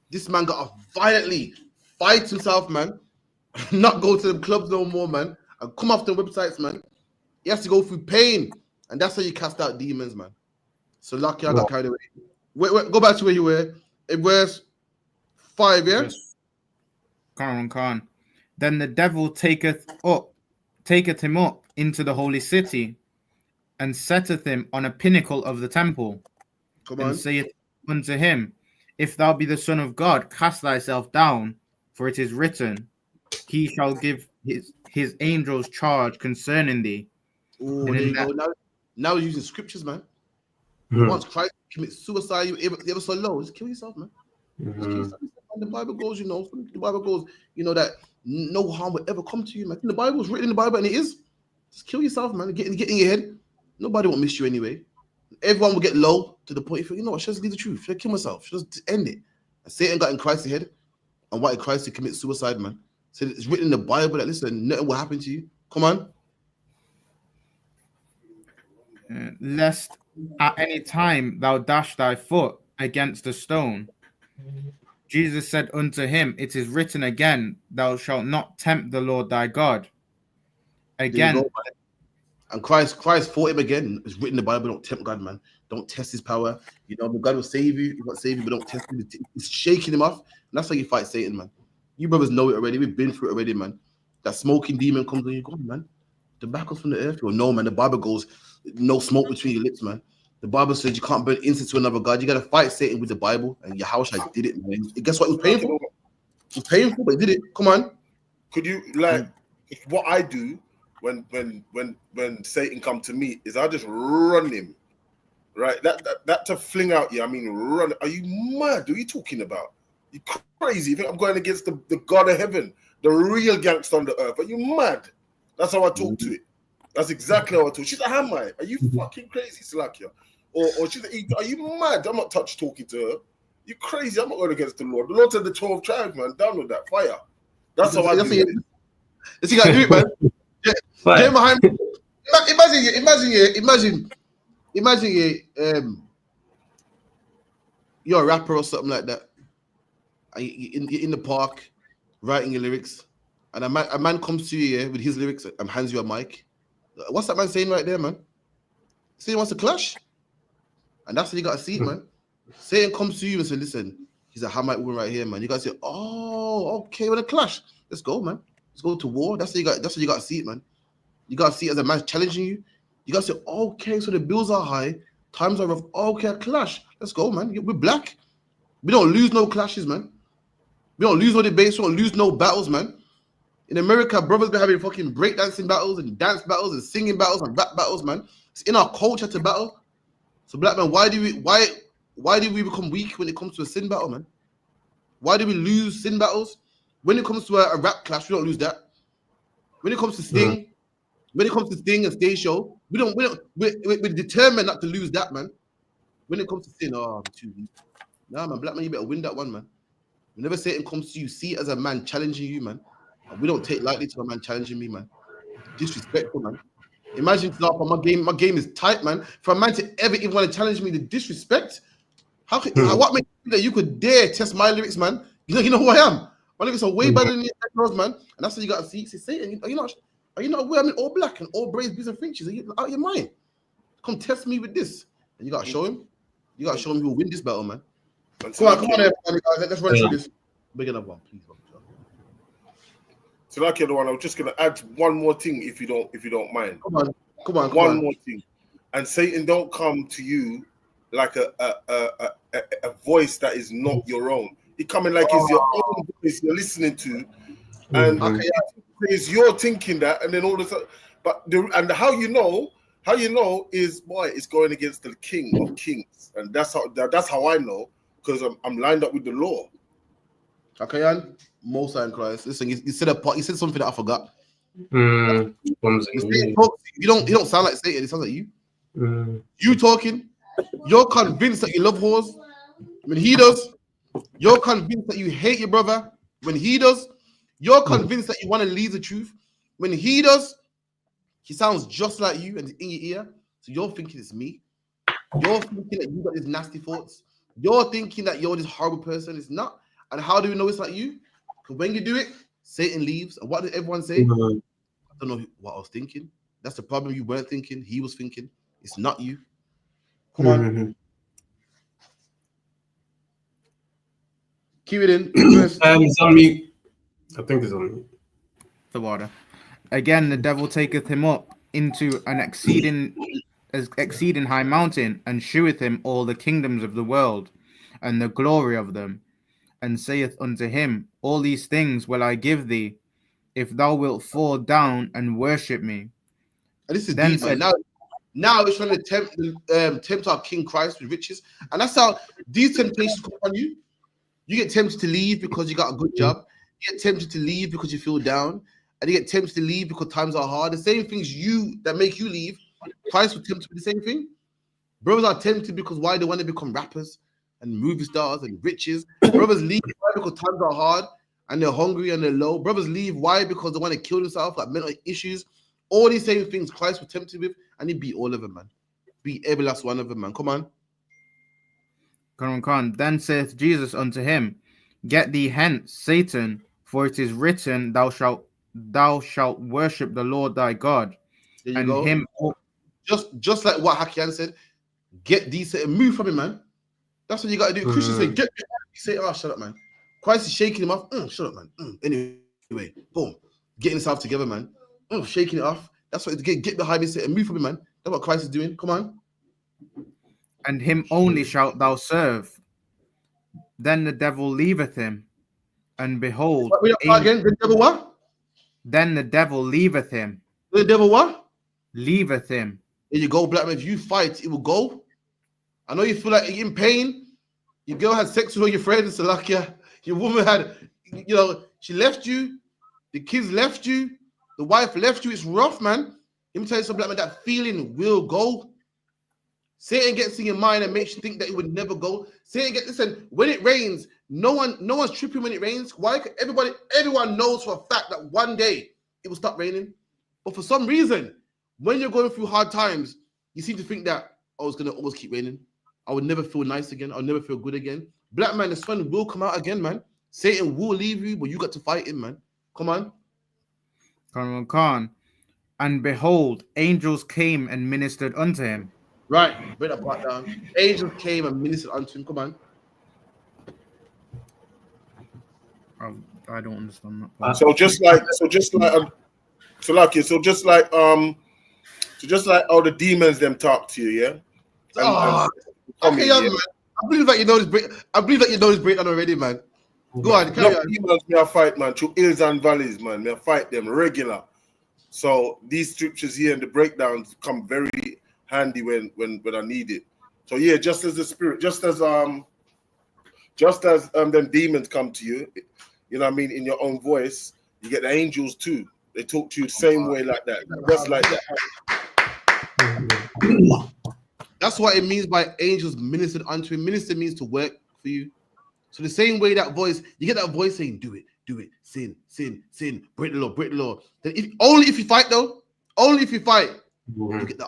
This man got to violently fight himself, man. Not go to the clubs no more, man. And come off the websites, man. He has to go through pain. And that's how you cast out demons, man. So lucky I got carried away. Wait, go back to where you were. It was 5, yeah? Khan. Then the devil taketh him up into the holy city, and setteth him on a pinnacle of the temple, and saith unto him, If thou be the Son of God, cast thyself down, for it is written, He shall give his angels charge concerning thee. Oh, there you go. Now he's using scriptures, man. Once Christ commits suicide, you ever so low, just kill yourself, man. Just kill yourself. And the Bible goes, that no harm will ever come to you, man. The Bible's written in the Bible, and it is. Just kill yourself, man. Get in your head. Nobody won't miss you anyway. Everyone will get low to the point you think, you know what, should I just leave the truth? Should I kill myself? Should I just end it? And Satan got in Christ's head and wanted Christ to commit suicide, man. So it's written in the Bible that, listen, nothing will happen to you. Come on. Lest at any time thou dash thy foot against a stone. Jesus said unto him, It is written again, Thou shalt not tempt the Lord thy God. Again. And Christ fought him again. It's written in the Bible, don't tempt God, man. Don't test his power. God will save you. He won't save you, but don't test him. It's shaking him off. And that's how you fight Satan, man. You brothers know it already. We've been through it already, man. That smoking demon comes on you. Go on, man. Tobacco's from the earth. No, man. The Bible goes, no smoke between your lips, man. The Bible says you can't burn incense to another God. You got to fight Satan with the Bible. And Yahushua did it, man. Guess what? It was painful. It was painful, but he did it. Come on. Could you, what I do when Satan come to me is I just run him. Right? That to fling out you, I mean, run. Are you mad? What are you talking about? You crazy? You think I'm going against the God of heaven, the real gangster on the earth? Are you mad? That's how I talk to it. That's exactly how I talk. She's like, am I? Are you fucking crazy, Salakia? Or she's like, are you mad? I'm not talking to her. You crazy? I'm not going against the Lord. The Lord said the 12 tribes, man. Down with that fire. That's how I do it. Yes, you got to do it, man. Get behind me. Imagine you're a rapper or something like that. And you're in the park writing your lyrics, and a man comes to you with his lyrics and hands you a mic. What's that man saying right there, man? Saying he wants to clash, and that's how you got to see it, man. Satan comes to you and says, "Listen, he's a Hamite woman right here, man." You got to say, "Oh, okay, with a clash, let's go, man. Let's go to war." That's how you got to see it, man. You got to see it as a man challenging you. You got to say, "Okay, so the bills are high, times are rough. Okay, a clash. Let's go, man. We're black. We don't lose no clashes, man. We don't lose no debates. We don't lose no battles, man. In America, brothers been having fucking breakdancing battles and dance battles and singing battles and rap battles, man. It's in our culture to battle. So, black man, why do we become weak when it comes to a sin battle, man? Why do we lose sin battles? When it comes to a rap clash, we don't lose that. When it comes to Sting, and stage show, we're determined not to lose that, man. When it comes to sin, I'm too weak. Nah, man, black man, you better win that one, man. Whenever Satan comes to you, see it as a man challenging you, man. And we don't take lightly to a man challenging me, man. Disrespectful, man. Imagine my game is tight, man. For a man to ever even want to challenge me, the disrespect. What makes you think that you could dare test my lyrics, man? You know who I am. My lyrics are way better than yours, man. And that's what you got to see. See, Satan, are you not aware I'm in all black and all braids, bees and finches? Are you out of your mind? Come test me with this. And you got to show him. You got to show him who will win this battle, man. Come on, everybody, guys. Let's run through this. Big enough one, please. So like the one, I'm just gonna add one more thing if you don't mind. Come on. One more thing. And Satan don't come to you like a voice that is not your own. He coming like it's your own voice you're listening to, and it's you're thinking that, and then all of a sudden, but how you know is it's going against the King of Kings, and that's how I know, because I'm lined up with the law. Okay, and most in Christ. Listen, he said something that I forgot. You don't sound like Satan. It sounds like you. You talking. You're convinced that you love whores when he does. You're convinced that you hate your brother when he does. You're convinced that you want to leave the truth when he does. He sounds just like you and in your ear. So you're thinking it's me. You're thinking that you got these nasty thoughts. You're thinking that you're this horrible person. It's not. And how do we know it's like you? Because when you do it, Satan leaves. And what did everyone say? I don't know what I was thinking. That's the problem. You weren't thinking. He was thinking. It's not you. Come on. Keep it in. It's on me. I think it's on me. The water. Again, the devil taketh him up into an exceeding high mountain, and sheweth him all the kingdoms of the world, and the glory of them, and saith unto him, all these things will I give thee, if thou wilt fall down and worship me. And this is deep, man. Now it's trying to tempt our King Christ with riches. And that's how these temptations come on you. You get tempted to leave because you got a good job. You get tempted to leave because you feel down. And you get tempted to leave because times are hard. The same things that make you leave, Christ will tempt you with the same thing. Brothers are tempted because why they want to become rappers and movie stars and riches. Brothers leave why? Because times are hard and they're hungry and they're low. Brothers leave why? Because they want to kill themselves, like mental issues. All these same things Christ will tempt you with, and he beat all of them, man. Beat every last one of them, man. Come on. Come on. Then saith Jesus unto him, get thee hence, Satan, for it is written, thou shalt worship the Lord thy God. There you and go. Him. Just like what Hakian said, get thee Satan, move from him, man. That's what you got to do. Christians say, get me. Say, shut up, man. Christ is shaking him off. Shut up, man. Anyway, boom. Getting himself together, man. Shaking it off. That's what get behind me, Satan, move from him, man. That's what Christ is doing. Come on. And him only shalt thou serve. Then the devil leaveth him, and behold. Again, the devil what? Then the devil leaveth him. The devil what? Leaveth him. There you go, black man. If you fight, it will go. I know you feel like you're in pain. Your girl had sex with all your friends, Salakia. Your woman had, she left you. The kids left you. The wife left you. It's rough, man. Let me tell you something, black man. That feeling will go. Satan gets in your mind and makes you think that it would never go. Listen, when it rains, no one's tripping when it rains. Why? Everyone knows for a fact that one day it will stop raining. But for some reason, when you're going through hard times, you seem to think that it's gonna always keep raining. I would never feel nice again. I'll never feel good again. Black man, the sun will come out again, man. Satan will leave you, but you got to fight him, man. Come on. Khan. And behold, angels came and ministered unto him. Right, bring that part down. Angels came and ministered unto him. Come on. I don't understand that part. So just like all the demons them talk to you, yeah. Okay, young man. I believe that you know this breakdown already, man. Go on, carry on. Demons me I fight, man, through hills and valleys, man. Me I fight them regular. So these scriptures here and the breakdowns come very handy when I need it. So yeah, just as the spirit, just as them demons come to you, you know what I mean, in your own voice, you get the angels too. They talk to you the same way like that, just like that. That's what it means by angels ministered unto him. Minister means to work for you. So the same way that voice, you get that voice saying, do it, sin, break the law. Then only if you fight, though, you get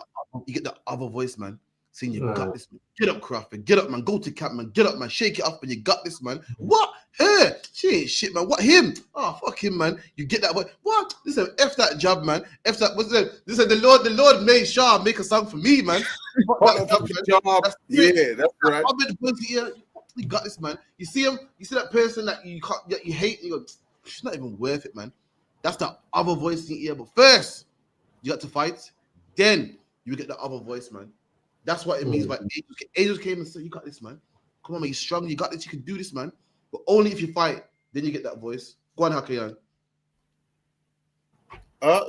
the other voice, man, saying you got this, man. Get up, Crawford, get up, man, go to camp, man, get up, man, shake it up, and you got this, man. What? Her? She ain't shit, man. What? Him? Oh, fuck him, man. You get that voice. What? Listen, F that job, man. F that. What's that? Listen, the Lord made Shaw make a song for me, man. That's right. You got this, man. You see him, you see that person that you hate, and you go, she's not even worth it, man. That's the other voice in your ear. But first, you got to fight, then you get the other voice, man. That's what it means by angels came and said, you got this, man. Come on, man, you're strong, you got this, you can do this, man. But only if you fight, then you get that voice. Go on, Hakayan.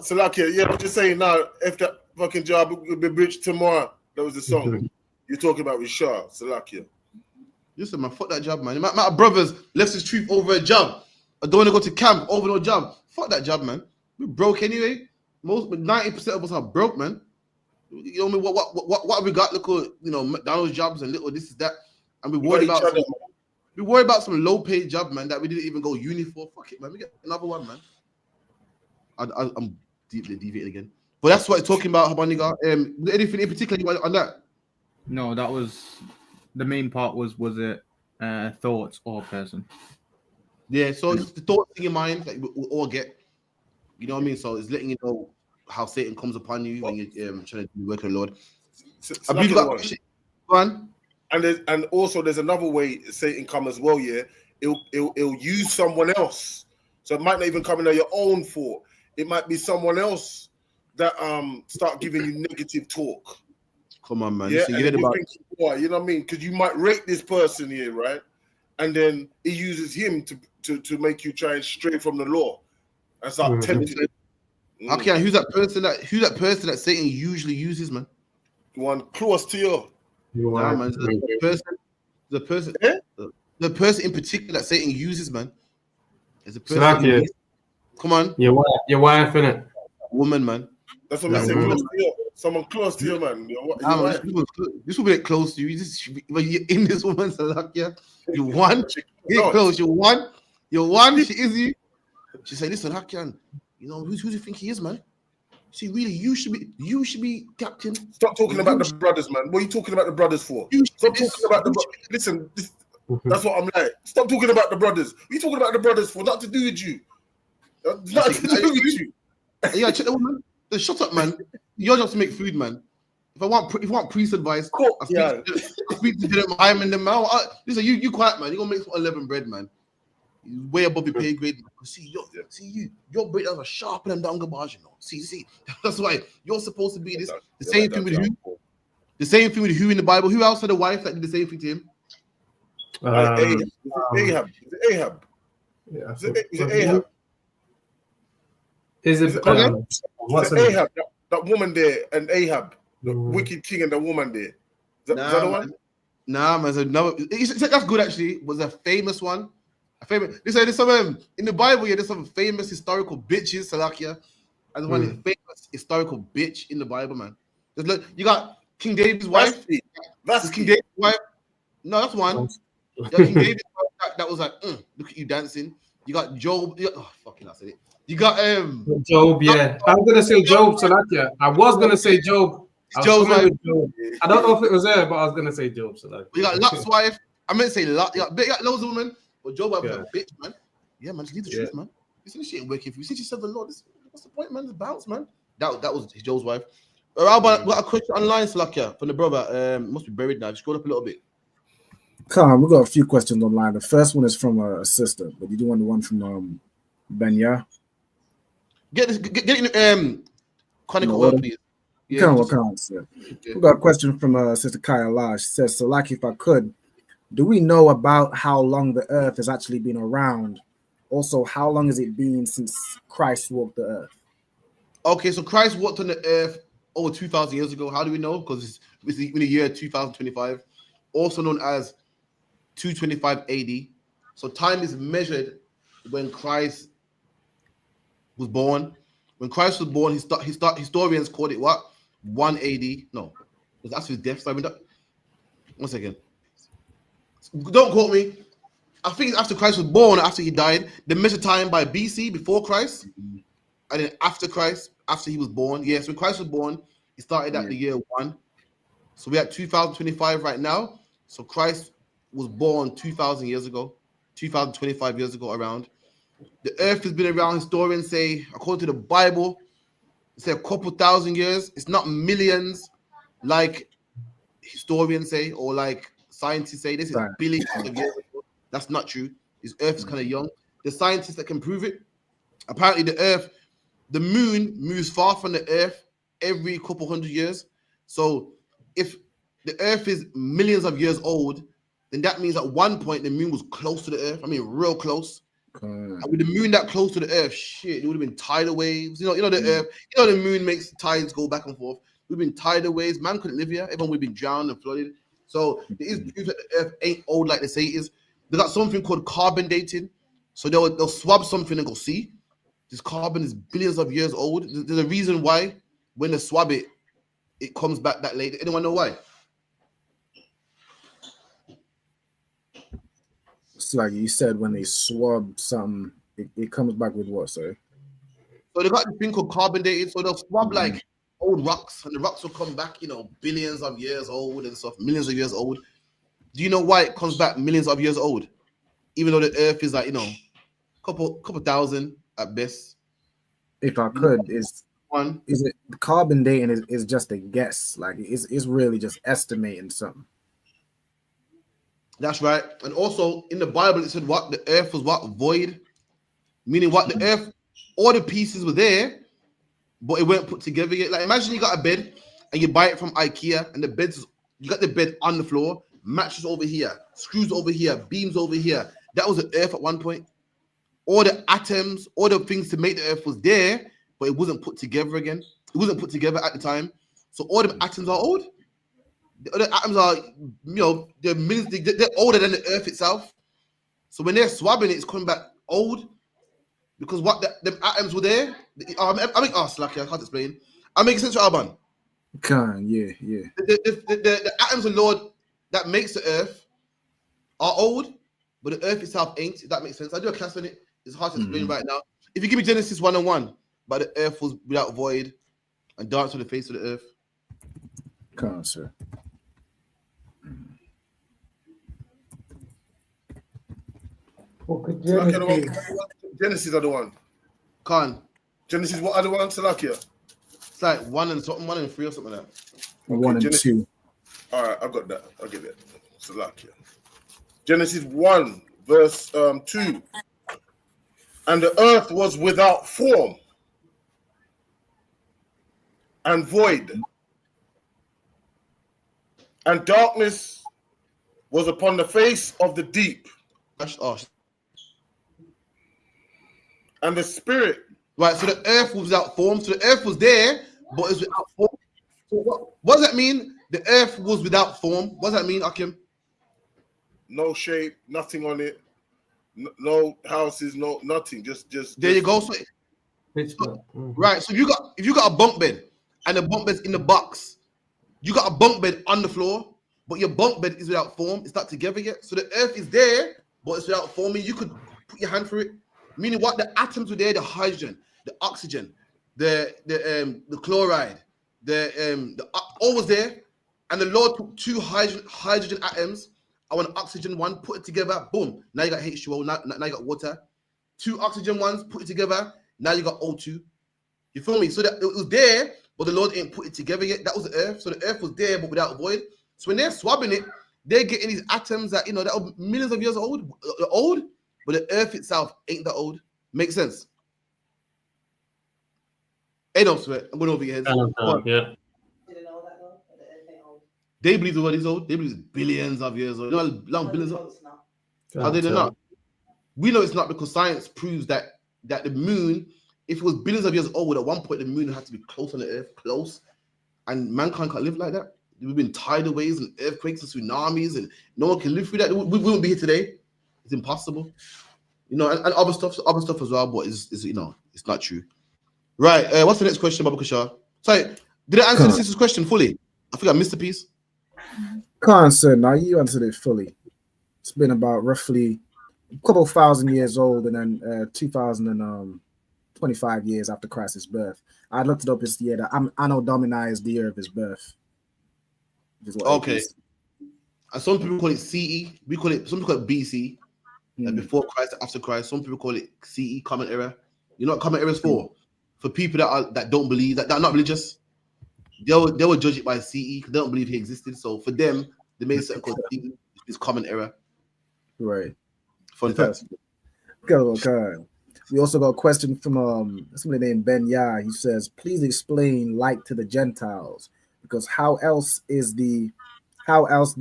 So like yeah, I'm just saying now, if that fucking job will be bridged tomorrow, that was the song you're talking about with Shaw, Salakia. Listen, man, fuck that job, man. My brothers left his truth over a job. I don't want to go to camp over no job. Fuck that job, man. We're broke anyway. 90% of us are broke, man. You know what have we got? Little, McDonald's jobs and little this is that, and we worry about some low-paid job, man, that we didn't even go uni for. Fuck it, man. We get another one, man. I'm deeply deviating again, but that's what it's talking about, Habaniga. Anything in particular on that? No, that was the main part. Was it thoughts or person? Yeah, so it's the thoughts in your mind that we all get. You know what I mean? So it's letting you know how Satan comes upon you when you're trying to do work of the Lord. I believe that. Go on. And also there's another way Satan come as well. Yeah, it'll use someone else. So it might not even come in your own thought. It might be someone else that start giving you negative talk. Come on, man. Yeah, So you know what I mean? Because you might rate this person here, right? And then he uses him to make you try and stray from the law and start tempting. Okay, who's that person that Satan usually uses, man? One close to you. Nah, man. The person in particular that Satan uses, man. Is a person. Come on. Your wife, innit? Woman, man. That's what I say. Close to you. Someone close to you, man. This will be close to you. When you're in this woman's luck, yeah. You won. Get close. You won. She is you. She said, "Listen, Hakian, who do you think he is, man? See, really, you should be captain." Stop talking about the brothers, man. What are you talking about the brothers for? Stop talking about the brothers. Listen, that's what I'm like. Stop talking about the brothers. What are you talking about the brothers for? Not to do with you. Nothing to do with you. Yeah, check the woman. Shut up, man. Your job's to make food, man. If you want priest advice, I speak to them. I'm in them. Listen, you quiet, man. You gonna make some 11 bread, man. You way above your pay grade. See, your breakdowns are sharper than the garbage, See, that's why you're supposed to be this. The same thing with who? The same thing with who in the Bible? Who else had a wife that did the same thing to him? Ahab. Yeah. Is it Ahab? Is it Ahab? That woman there and Ahab, the wicked king and the woman there. Is that the one? Nah, man. That's good actually. Was a famous one. There's some in the Bible. Yeah, there's some famous historical bitches, Salakia. And one famous historical bitch in the Bible, man. You got King David's wife. That's King David's wife. No, that's one. King David's wife that was like, look at you dancing. You got Job. Fucking, I said it. You got Job, yeah. I was gonna say Job, Salakia. I was gonna say Job. I was Job's coming wife. with Job. I don't know if it was there, but I was gonna say Job, Salakia. You got Lot's wife. I meant to say Lot. You got loads of women, but Job wife was Yeah. a bitch, man. Yeah, man, just leave the truth, man. You see this shit ain't working for you. Since you said the Lord, what's the point, man? Just bounce, man. That was Joe's wife. Got a question online, Salakia, from the brother. Must be buried now. Just scroll up a little bit. Come on, we got a few questions online. The first one is from a sister, but you do want the one from Benya. Get it chronicle word, please. Yeah, we got a question from Sister Kaya La. She says, so like if I could, do we know about how long the earth has actually been around? Also, how long has it been since Christ walked the earth? Okay, so Christ walked on the earth over 2,000 years ago. How do we know? Because it's in the year 2025, also known as 225 AD. So time is measured when Christ was born. When Christ was born, historians called it what? 1 AD. No, it was after his death. So 1 second. Don't quote me. I think it's after Christ was born, after he died. They measure time by BC, before Christ, and then after Christ, after he was born. Yes, when Christ was born, he started at the year 1. So we're at 2025 right now. So Christ was born 2,000 years ago, 2,025 years ago around. The earth has been around, historians say, according to the Bible, it's a couple thousand years. It's not millions like historians say or like scientists say. This is billions of years ago. That's not true. This earth is kind of young. The scientists that can prove it, apparently the moon moves far from the earth every couple hundred years. So if the earth is millions of years old, then that means at one point the moon was close to the earth. I mean, real close. And with the moon that close to the earth, shit, it would have been tidal waves. You know the earth, the moon makes tides go back and forth. It would have been tidal waves. Man couldn't live here. Everyone would have been drowned and flooded. So there is proof that the earth ain't old like they say it is. They got something called carbon dating. So they'll swab something and go, see, this carbon is billions of years old. There's a reason why when they swab it, it comes back that late. Anyone know why? It's like you said, when they swab something, it comes back with what, sorry? So they got this thing called carbon dating. So they'll swab like old rocks, and the rocks will come back, billions of years old and stuff, millions of years old. Do you know why it comes back millions of years old? Even though the earth is like, couple thousand at best. If I could, is it carbon dating is just a guess? Like it's really just estimating something. That's right. And also in the Bible, it said what? The earth was what? Void. Meaning what? The earth, all the pieces were there, but it weren't put together yet. Like imagine you got a bed and you buy it from IKEA and you got the bed on the floor, mattress over here, screws over here, beams over here. That was the earth at one point. All the atoms, all the things to make the earth was there, but it wasn't put together again. It wasn't put together at the time. So all the atoms are old. The other atoms are, they're millions, they're older than the earth itself. So when they're swabbing it, it's coming back old because what the atoms were there. I can't explain. I make sense to Alban. Yeah. The atoms of Lord that makes the earth are old, but the earth itself ain't. If that makes sense. I do a class on it. It's hard to explain right now. If you give me Genesis 1:1, but the earth was without void and danced on the face of the earth. Come on, sir. Genesis are the one. Genesis, what are the ones, Salakia? It's like 1 and something, 1 and 3 or something like that. 1 and 2. All right, I got that. I'll give it. Salakia. Genesis 1, verse 2. And the earth was without form and void, and darkness was upon the face of the deep. And the spirit. Right, so the earth was without form. So the earth was there, but it's without form. So what does that mean? The earth was without form. What does that mean, Akim? No shape, nothing on it. No houses, no nothing. Just there you go. So, right. So if you got a bunk bed and the bunk bed's in the box, you got a bunk bed on the floor, but your bunk bed is without form. It's not together yet. So the earth is there, but it's without form. You could put your hand through it. Meaning what? The atoms were there, the hydrogen, the oxygen, the chloride, all was there. And the Lord took two hydrogen atoms and one oxygen one, put it together, boom. Now you got H2O, now you got water. Two oxygen ones, put it together, now you got O2. You feel me? So that it was there, but the Lord ain't put it together yet. That was the earth. So the earth was there, but without a void. So when they're swabbing it, they're getting these atoms that, that are millions of years old, but the earth itself ain't that old. Makes sense? Hey, don't sweat. I'm going over your heads. Yeah. They believe the world is old. They believe it's billions of years old. You know how long billions of years? How they not? We know it's not because science proves that the moon, if it was billions of years old, at one point the moon had to be close on the earth, close, and mankind can't live like that. We've been tidal waves and earthquakes and tsunamis, and no one can live through that. We wouldn't be here today. It's impossible. And other stuff as well, but it's not true. Right. What's the next question, Babu Kashar? Sorry, did I answer the sister's question fully? I think I missed a piece. Khan, sir, now you answered it fully. It's been about roughly a couple thousand years old, and then 2025 years after Christ's birth. I looked it up. It's the year that Anno Domini is the year of his birth. Okay. And some people call it CE. Some people call it BC. Before Christ, after Christ. Some people call it CE, Common Era. You know what Common Era is for? For people that don't believe, that are not religious. They will judge it by CE because they don't believe he existed. So for them, they made something called CE, which is Common Era. Right. Fun fact. Okay. We also got a question from somebody named Ben Yah. He says, please explain light to the Gentiles, because how else they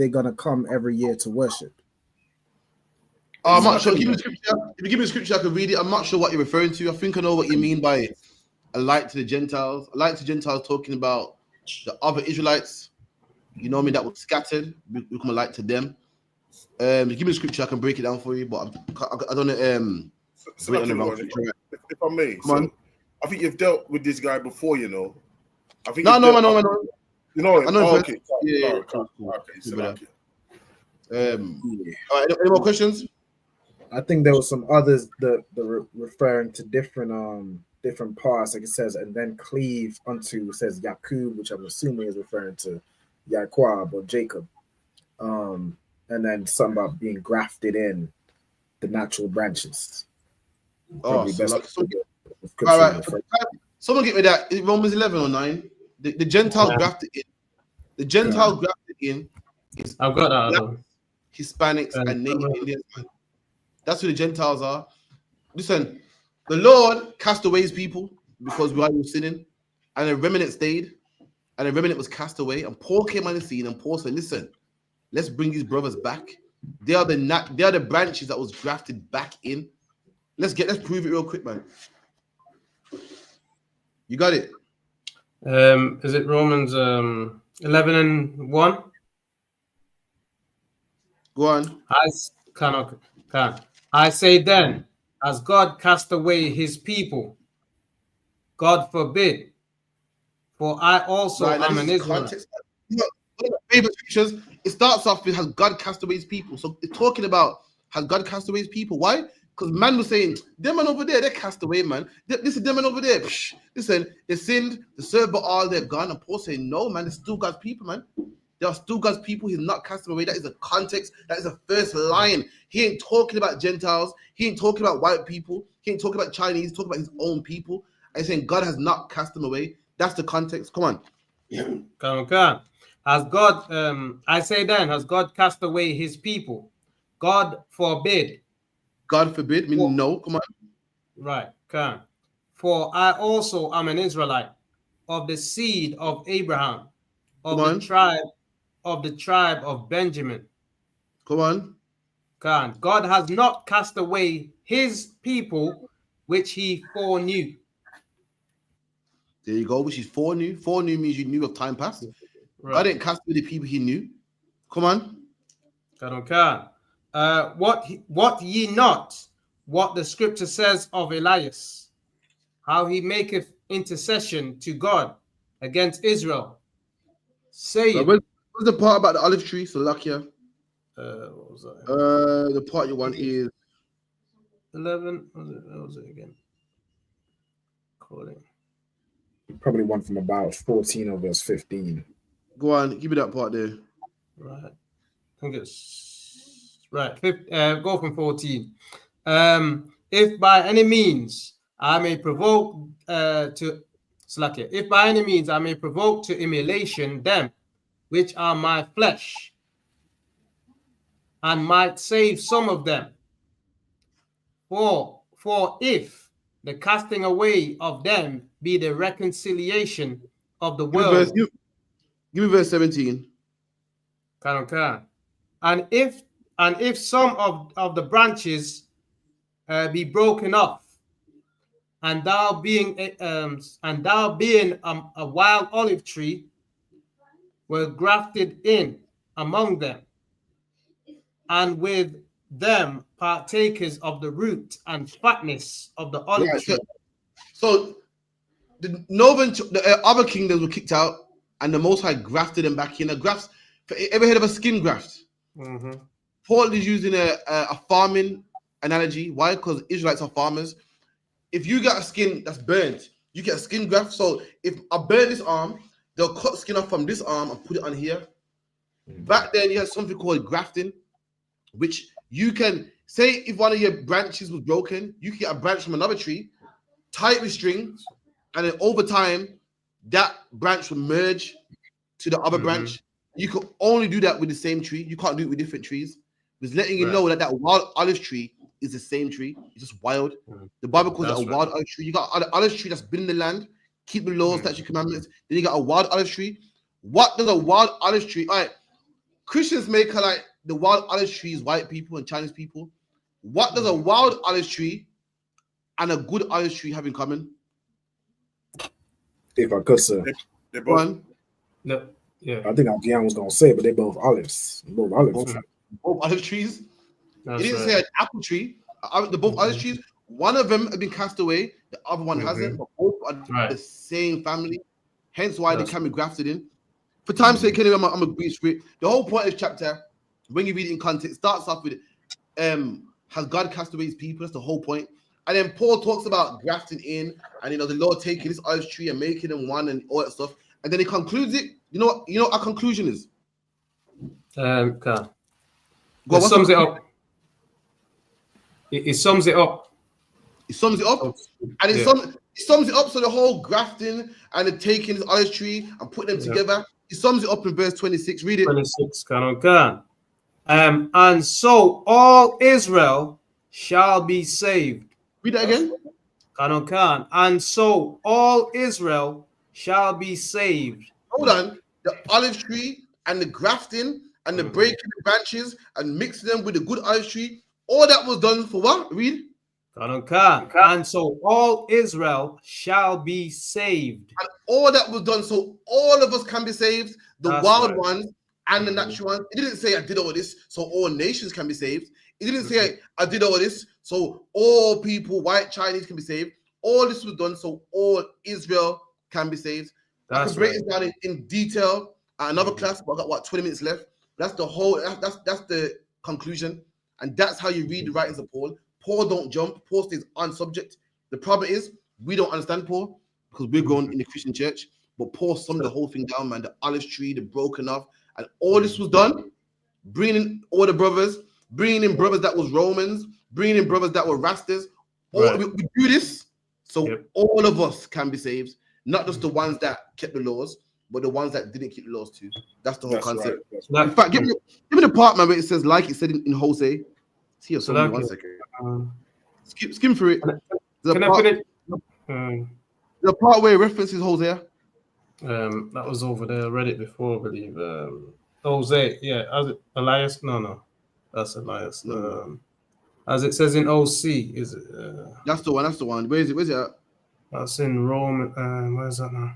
gonna come every year to worship? I'm not sure. If you give me the scripture, I can read it. I'm not sure what you're referring to. I think I know what you mean by a light to the Gentiles. A light to Gentiles talking about the other Israelites, that were scattered. We become a light to them. Give me the scripture, I can break it down for you, but I don't know. If I may, I think you've dealt with this guy before, I think no. You know him? Okay. Yeah. Cool. Okay. All right, any more questions? I think there was some others that were referring to different parts, like it says, and then cleave unto, it says Yakub, which I'm assuming is referring to Yaquab or Jacob. And then something about being grafted in the natural branches. All right. Someone get me that. Is it Romans 11 or 9? The Gentiles grafted in. The Gentiles grafted in. I've got that. Hispanics and Native Indians. That's who the Gentiles are. Listen, the Lord cast away his people because we were sinning, and a remnant stayed, and a remnant was cast away. And Paul came on the scene, and Paul said, "Listen, let's bring these brothers back. They are the branches that was grafted back in. Let's prove it real quick, man. You got it. Is it Romans 11:1? Go on. I say then, has God cast away his people? God forbid. For I also am an Israelite. Favorite scriptures. It starts off with, has God cast away his people? So it's talking about, has God cast away his people? Why? Because man was saying, them man over there, they're cast away, man. This is them man over there. Psh, listen, they sinned, they served Baal, they're gone. And Paul saying, no, man, it's still God's people, man. They are still God's people. He's not cast them away. That is the context. That is the first line. He ain't talking about Gentiles. He ain't talking about white people. He ain't talking about Chinese. He's talking about his own people. And he's saying God has not cast them away. That's the context. Come on. Come. Has God, I say then, has God cast away his people? God forbid. God forbid, meaning no. Come on. Right, come. For I also am an Israelite, of the seed of Abraham, of the tribe of Benjamin. Come on. God has not cast away his people, which he foreknew. There you go, which is foreknew. Foreknew means you knew of time past. Right. God didn't cast away the people he knew. Come on. What ye not, what the scripture says of Elias, how he maketh intercession to God against Israel, saying. What's the part about the olive tree, Salakia? What was that? The part you want is 11. What was it again? Calling. Probably one from about 14 or verse 15. Go on, give me that part there. Right. I think it's right. Go from 14. If by any means I may provoke to slack it, if by any means I may provoke to emulation them which are my flesh, and might save some of them. For if the casting away of them be the reconciliation of the world. Give me verse 17. And if some of the branches be broken off, and thou being a wild olive tree were grafted in among them, and with them partakers of the root and fatness of the olive Right, tree. so the other kingdoms were kicked out, and the Most High grafted them back in. The grafts. Ever heard of a skin graft? Mm-hmm. Paul is using a farming analogy. Why? Because Israelites are farmers. If you got a skin that's burnt, you get a skin graft. So if I burn this arm, they'll cut skin off from this arm and put it on here. Back then, you had something called grafting, which you can say if one of your branches was broken, you can get a branch from another tree, tie it with string, and then over time, that branch will merge to the other branch. You can only do that with the same tree. You can't do it with different trees. It's letting you know that wild olive tree is the same tree. It's just wild. The Bible calls it a wild olive tree. You got an olive tree that's been in the land, keep the laws, statutes, commandments. Then you got a wild olive tree. What does a wild olive tree? All right, Christians make her like the wild olive tree is white people and Chinese people. What does a wild olive tree and a good olive tree have in common? If I could, sir. They're both. No. Yeah. I think Gian was gonna say, but they both olives. Both olives. Both olive trees. That's It didn't say an apple tree. The both olive trees. One of them have been cast away. The other one hasn't. But both are the same family. Hence why they can be grafted in. For time's sake, anyway, I'm a brief script. The whole point of this chapter, when you read it in context, starts off with has God cast away his people? That's the whole point. And then Paul talks about grafting in, and the Lord taking this olive tree and making them one and all that stuff. And then he concludes it. You know what our conclusion is? It sums it up. It sums it up. It sums it up. And it sums it up so the whole grafting and the taking this olive tree and putting them together, it sums it up in verse 26. Read it. 26, and so all Israel shall be saved. Read that again. And so all Israel shall be saved. Hold on. The olive tree and the grafting and the breaking the branches and mixing them with the good olive tree, all that was done for what? Read. And so all Israel shall be saved. And all that was done so all of us can be saved, the wild ones and the natural ones. It didn't say I did all this so all nations can be saved. It didn't say I did all this so all people, white, Chinese, can be saved. All this was done so all Israel can be saved. I can break this down in detail at another class, but I got 20 minutes left. That's the whole. That's the conclusion, and that's how you read the writings of Paul. Paul don't jump. Paul stays on subject. The problem is we don't understand Paul because we're grown in the Christian church. But Paul summed the whole thing down, man. The olive tree, the broken off, and all this was done. Bringing in all the brothers, bringing in brothers that was Romans, bringing in brothers that were Rastas. We do this so all of us can be saved. Not just the ones that kept the laws, but the ones that didn't keep the laws too. That's the whole concept. Right. In fact, give me the part, man, where it says, like it said in Hosea. See your son, 1 second. Skim through it. The part where it references Hosea. That was over there. I read it before, I believe. Hosea, yeah. Elias? No. That's Elias. As it says in OC, is it? That's the one. Where is it? Where's it at? That's in Rome. Where's that now?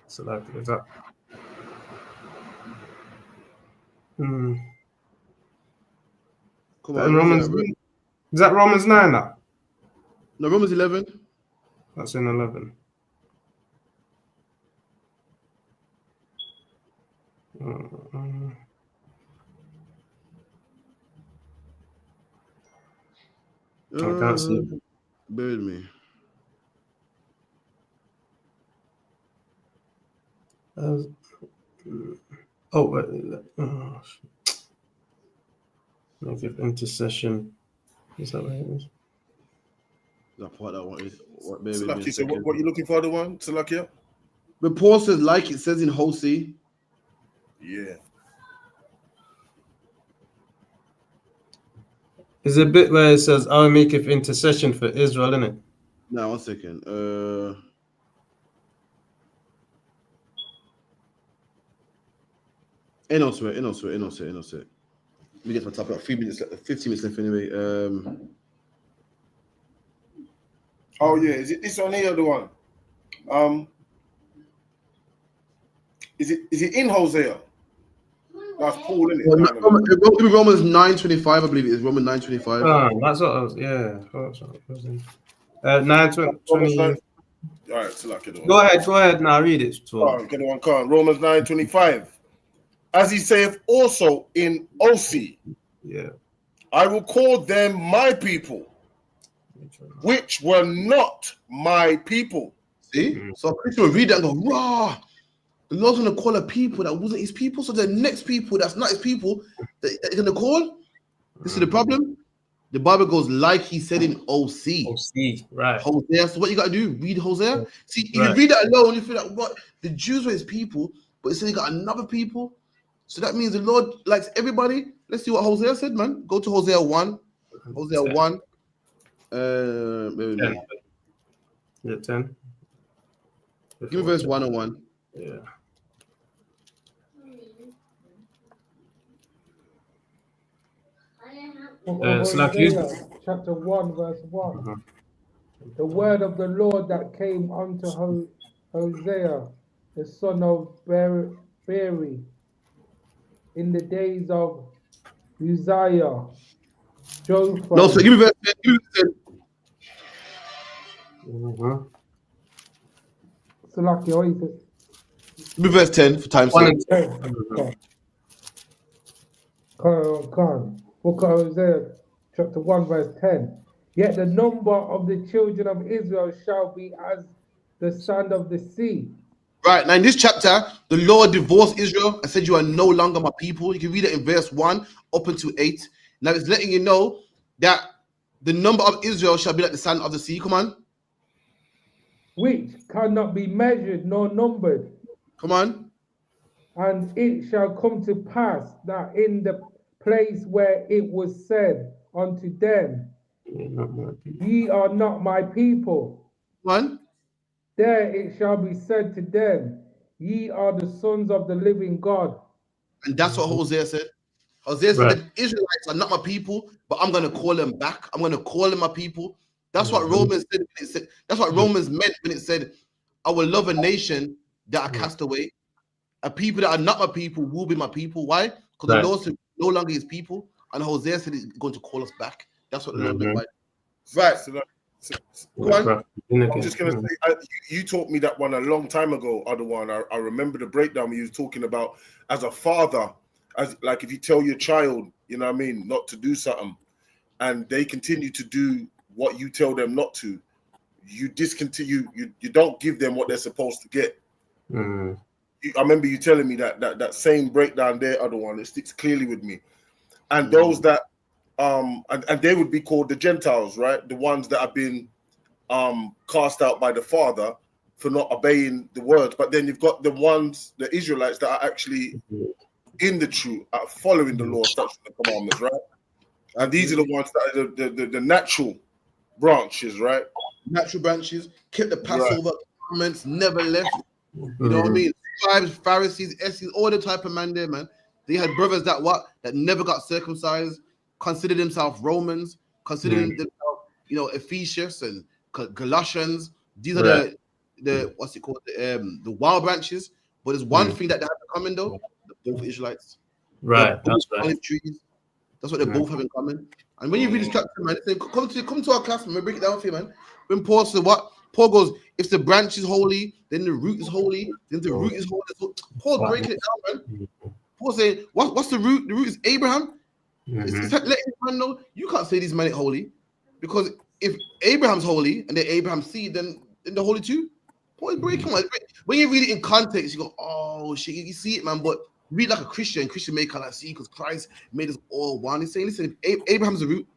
So is that? Come on. Romans. Is that Romans 9 now? No, Romans 11. That's in 11. I can't see it. Bear with me. Oh, wait. Make it intercession. Is that what it is? That part I wanted. Bear with me a Salaki, so second. what you looking for, the one? Salakia? But Paul says, like it says in Hosea. Yeah. Is a bit where it says, "I will make it intercession for Israel," isn't it? No, 1 second. Let me get my topic. 3 minutes left, 15 minutes left anyway. Oh yeah, is it this one here or the one? Is it in Hosea? That's Paul, isn't it? Romans 9:25, I believe it is. Romans 9:25. Oh, that's what I was. Yeah, that's what I was in. 9:20. All right, Salaki. Go ahead now. Read it. Get the one. Come. Romans 9:25. As he saith also in OC, yeah, I will call them my people, which were not my people. See? So a Christian will read that and go, rah! The Lord's going to call a people that wasn't his people. So the next people that's not his people, that he's going to call. This is the problem. The Bible goes like he said in OC. OC, right. Hosea. So what you got to do? Read Hosea. See, you read that alone, you feel like, what? The Jews were his people, but he said he got another people. So that means the Lord likes everybody. Let's see what Hosea said, man. Go to Hosea 1. Hosea 1. 10. Yeah, 10. Give me verse 1 and 1. Yeah. Hosea, chapter 1, verse 1. The word of the Lord that came unto Hosea, the son of Beeri, in the days of Uzziah, Jotham. No, so give me verse 10. Give me verse 10 for time's sake. Book of Hosea, chapter 1, verse 10. Yet the number of the children of Israel shall be as the sand of the sea. Right, now in this chapter, the Lord divorced Israel and said, you are no longer my people. You can read it in verse 1 up until 8. Now it's letting you know that the number of Israel shall be like the sand of the sea. Come on. Which cannot be measured nor numbered. Come on. And it shall come to pass that in the place where it was said unto them, ye are not my people. One. There it shall be said to them, ye are the sons of the living God. And that's what Hosea said. Hosea said that Israelites are not my people, but I'm going to call them back. I'm going to call them my people. That's what Romans said. That's what Romans meant when it said, I will love a nation that are cast away. A people that are not my people will be my people. Why? Because the Lord said no longer his people. And Hosea said he's going to call us back. That's what the Lord meant by it. Right. I'm just going to say, you taught me that one a long time ago, other one. I remember the breakdown when you was talking about as a father, as like if you tell your child, you know what I mean, not to do something, and they continue to do what you tell them not to, you discontinue, you don't give them what they're supposed to get. I remember you telling me that same breakdown there, other one, it sticks clearly with me. And those that and they would be called the Gentiles, right? The ones that have been cast out by the Father for not obeying the words. But then you've got the ones, the Israelites, that are actually in the truth, are following the law, statutes, and commandments, right? And these are the ones that are the natural branches, right? Natural branches, kept the Passover commandments, never left. You know what I mean? Scribes, Pharisees, Essenes, all the type of man there, man. They had brothers that never got circumcised, considered themselves Romans, considered themselves, Ephesians and Galatians. These are the what's it called? The wild branches. But there's one thing that they have in common though, both Israelites. Right, that's right. Olive trees. That's what they both have in common. And when you read this chapter, man, they say, come to our class, man. We break it down for you, man. When Paul said what? Paul goes, if the branch is holy, then the root is holy, then the root is holy. So Paul's breaking it down, man. Paul saying, what's the root? The root is Abraham. It's letting man know you can't say these men ain't holy Because if Abraham's holy and they're Abraham's seed, then they're holy too. Point break, come on. When you read it in context, you go, oh shit, you see it, man. But read like a Christian may kind of see because Christ made us all one. He's saying, listen, if Abraham's the root,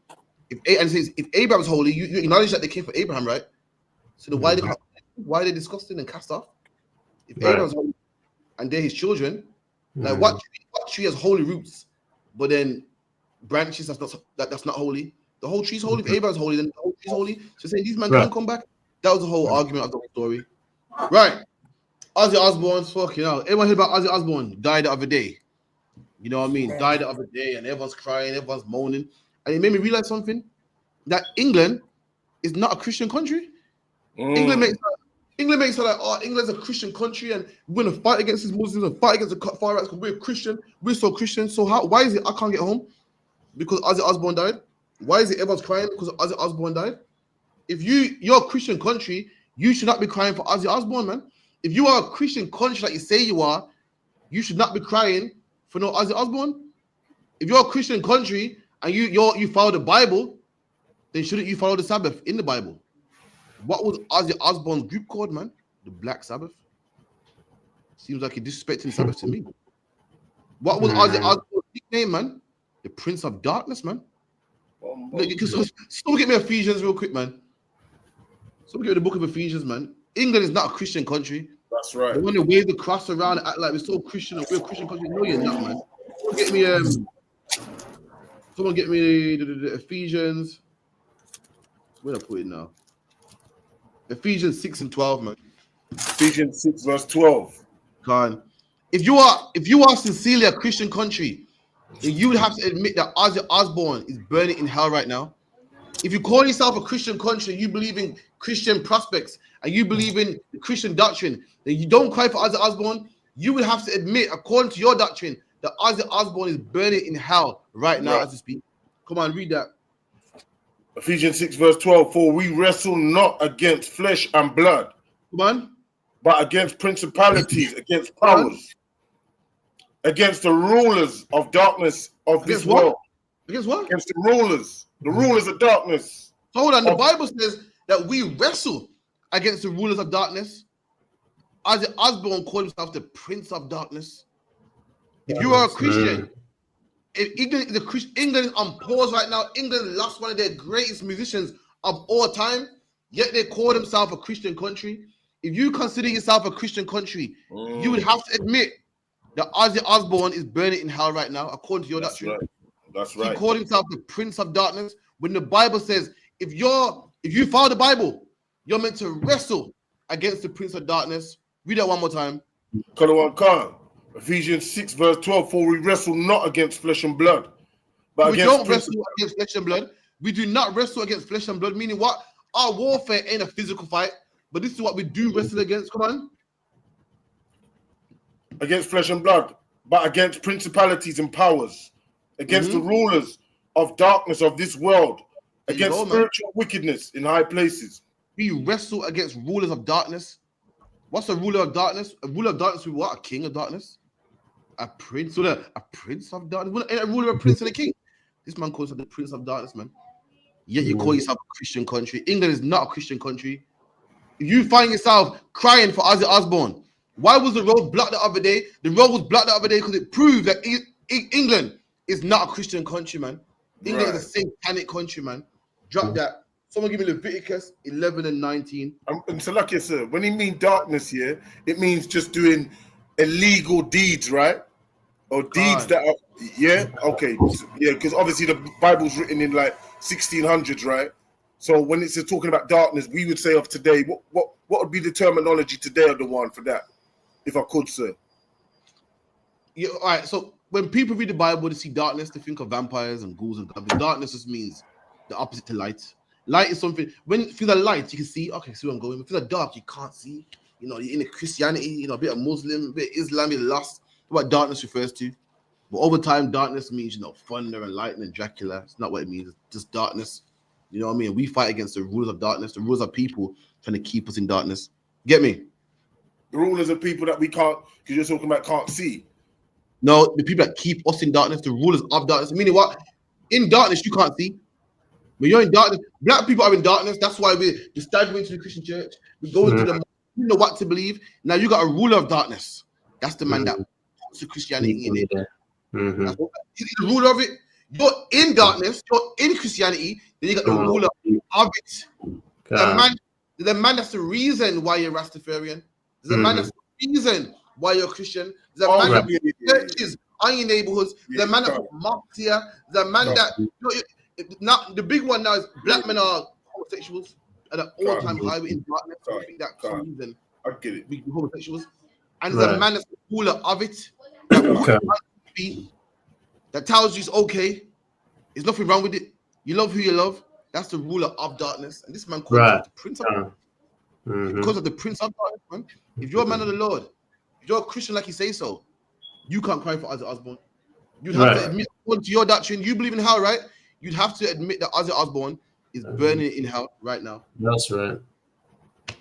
and it says if Abraham's holy, you acknowledge that they came from Abraham, right? So then why are they disgusted and cast off? If Abraham's holy and they're his children, like what tree has holy roots, but then branches that's not holy? The whole tree's holy. If Abraham's holy, then the whole tree's holy. So saying these men can't come back. That was the whole argument of the story. Right. Ozzy Osbourne's fucking hell. Everyone heard about Ozzy Osbourne died the other day. You know what I mean? Died the other day, and everyone's crying, everyone's moaning. And it made me realize something: that England is not a Christian country. England makes it like, oh, England's a Christian country, and we're gonna fight against these Muslims and fight against the far rights because we're Christian. We're so Christian. So why is it I can't get home because Ozzy Osbourne died? Why is it everyone's crying because Ozzy Osbourne died? If you're a Christian country, you should not be crying for Ozzy Osbourne, man. If you are a Christian country like you say you are, you should not be crying for no Ozzy Osbourne. If you're a Christian country and you follow the Bible, then shouldn't you follow the Sabbath in the Bible? What was Ozzy Osbourne's group called, man? The Black Sabbath. Seems like you're disrespecting Sabbath to me. What was Ozzy Osbourne's nickname, man? The Prince of Darkness, man. Someone get me Ephesians real quick, man. Someone get me the book of Ephesians, man. England is not a Christian country. That's right. They want to wave the cross around and act like we're so Christian and we're a Christian country. No, you're not, man. Someone get me the Ephesians. Where did I put it now? Ephesians 6 and 12, man. Ephesians 6 verse 12. God, if you are sincerely a Christian country, then you would have to admit that Ozzy Osbourne is burning in hell right now. If you call yourself a Christian country, you believe in Christian prospects and you believe in the Christian doctrine, then you don't cry for Ozzy Osbourne. You would have to admit, according to your doctrine, that Ozzy Osbourne is burning in hell right now as we speak. Come on, read that. Ephesians 6 verse 12. For we wrestle not against flesh and blood, come on, but against principalities, against powers, against the rulers of darkness of this world. Against what? Against the rulers of darkness. So hold on, the Bible says that we wrestle against the rulers of darkness. Ozzy Osbourne called himself the Prince of Darkness. If you are a Christian, if England is a Christian, England is on pause right now. England lost one of their greatest musicians of all time, yet they call themselves a Christian country. If you consider yourself a Christian country, you would have to admit that Ozzy Osbourne is burning in hell right now, according to your doctrine. Right. That's right. He called himself the Prince of Darkness. When the Bible says, if you follow the Bible, you're meant to wrestle against the Prince of Darkness. Read that one more time. Ephesians 6 verse 12. For we wrestle not against flesh and blood, but we don't wrestle against flesh and blood. We do not wrestle against flesh and blood. Meaning what? Our warfare ain't a physical fight, but this is what we do wrestle against. Come on. Against flesh and blood, but against principalities and powers, against the rulers of darkness of this world, against spiritual wickedness in high places. We wrestle against rulers of darkness. What's a ruler of darkness? A ruler of darkness would be what? A king of darkness? A prince? So a prince of darkness? Ain't a ruler, a prince, and a king? This man calls himself the Prince of Darkness, man. Yet you call yourself a Christian country. England is not a Christian country. If you find yourself crying for Ozzy Osbourne, why was the road blocked the other day? The road was blocked the other day because it proved that England is not a Christian country, man. England is a satanic country, man. Drop that. Someone give me Leviticus 11 and 19. And so, like you said, when he means darkness here, it means just doing illegal deeds, right? Or deeds that are, because obviously the Bible's written in like 1600s, right? So when it's talking about darkness, we would say of today, what would be the terminology today of the one for that, if I could, sir? Yeah, all right. So when people read the Bible, they see darkness, they think of vampires and ghouls and goblins. Darkness just means the opposite to light. Light is something, when things are light, you can see, okay, see where I'm going. When things are dark, you can't see. You know, you're in a Christianity, a bit of Muslim, a bit of Islam, you're lost. What darkness refers to. But over time, darkness means, thunder and lightning and Dracula. It's not what it means. It's just darkness. You know what I mean? We fight against the rulers of darkness. The rulers of people trying to keep us in darkness. Get me? The rulers of people that we can't, because you're talking about can't see. No, the people that keep us in darkness, the rulers of darkness. Meaning what? In darkness, you can't see. When you're in darkness, black people are in darkness. That's why we start going to the Christian church. We go into the, you know what to believe. Now you got a ruler of darkness. That's the man that puts the Christianity in it. That's what, he's the ruler of it. You're in darkness. You're in Christianity. Then you got the ruler of it. The man that's the reason why you're Rastafarian. There's a man that's the reason why you're Christian. There's a man that churches on your neighborhoods. There's a man that's mocked here. There's a man that now the big one now is black men are homosexuals at an all-time high in darkness. I think that for some reason I get it. We homosexuals, and there's a man that's the ruler of it that tells you it's okay. There's nothing wrong with it. You love who you love. That's the ruler of darkness, and this man calls himself the prince of darkness. Because of the prince of darkness, man. If you're a man of the Lord, if you're a Christian like you say so, you can't cry for Ozzy Osbourne. You'd have to admit, according to your doctrine, you believe in hell, right? You'd have to admit that Ozzy Osbourne is burning in hell right now. That's right.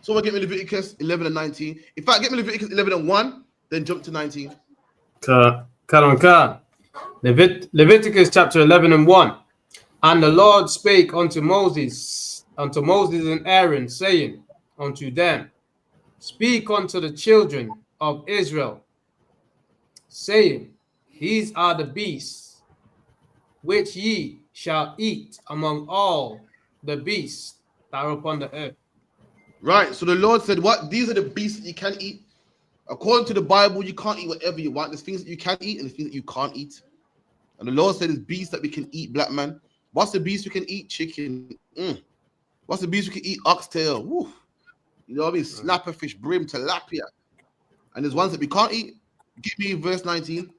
So we'll get me Leviticus 11 and 19. In fact, get me Leviticus 11 and 1, then jump to 19. Leviticus chapter 11 and 1. And the Lord spake unto Moses and Aaron, saying unto them, speak unto the children of Israel, saying, these are the beasts which ye shall eat among all the beasts that are upon the earth. Right. So the Lord said, what? These are the beasts that you can eat. According to the Bible, you can't eat whatever you want. There's things that you can eat and there's things that you can't eat. And the Lord said there's beasts that we can eat, black man. What's the beast we can eat? Chicken. What's the beast we can eat? Oxtail. Woo. You know what I mean? Snapper fish, brim, tilapia. And there's ones that we can't eat. Give me verse 19.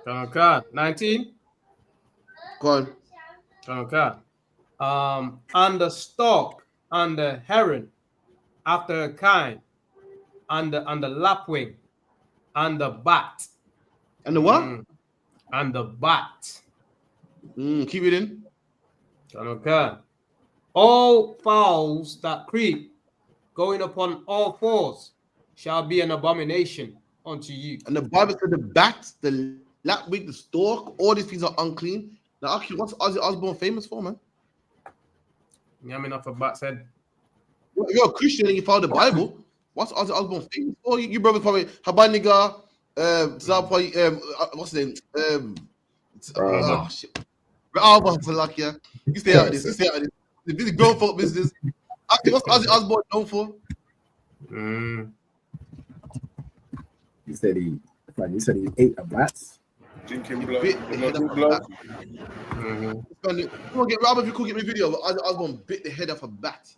Okay. 19. Go on. Okay. And the stork and the heron after a kind, and the lapwing and the bat. And the what? And the bat. Keep it in. Okay. All fowls that creep, going upon all fours, shall be an abomination unto you. And the Bible said the bat, the lapwing, the stork, all these things are unclean. Now, actually, what's Ozzy Osbourne famous for, man? Yeah, I mean, off a bat's head. If you're a Christian and you follow the Bible, what's Ozzy Osbourne famous for? You brothers probably Habaniga, what's his name? Oh shit. Salakia. You stay out of this. You stay out of this. This is grown folk business. Actually, what's Ozzy Osbourne known for? He said he ate a bats. Drinking blood. Get Rob if you could get me a video. But Ozzy Osbourne bit the head off a bat.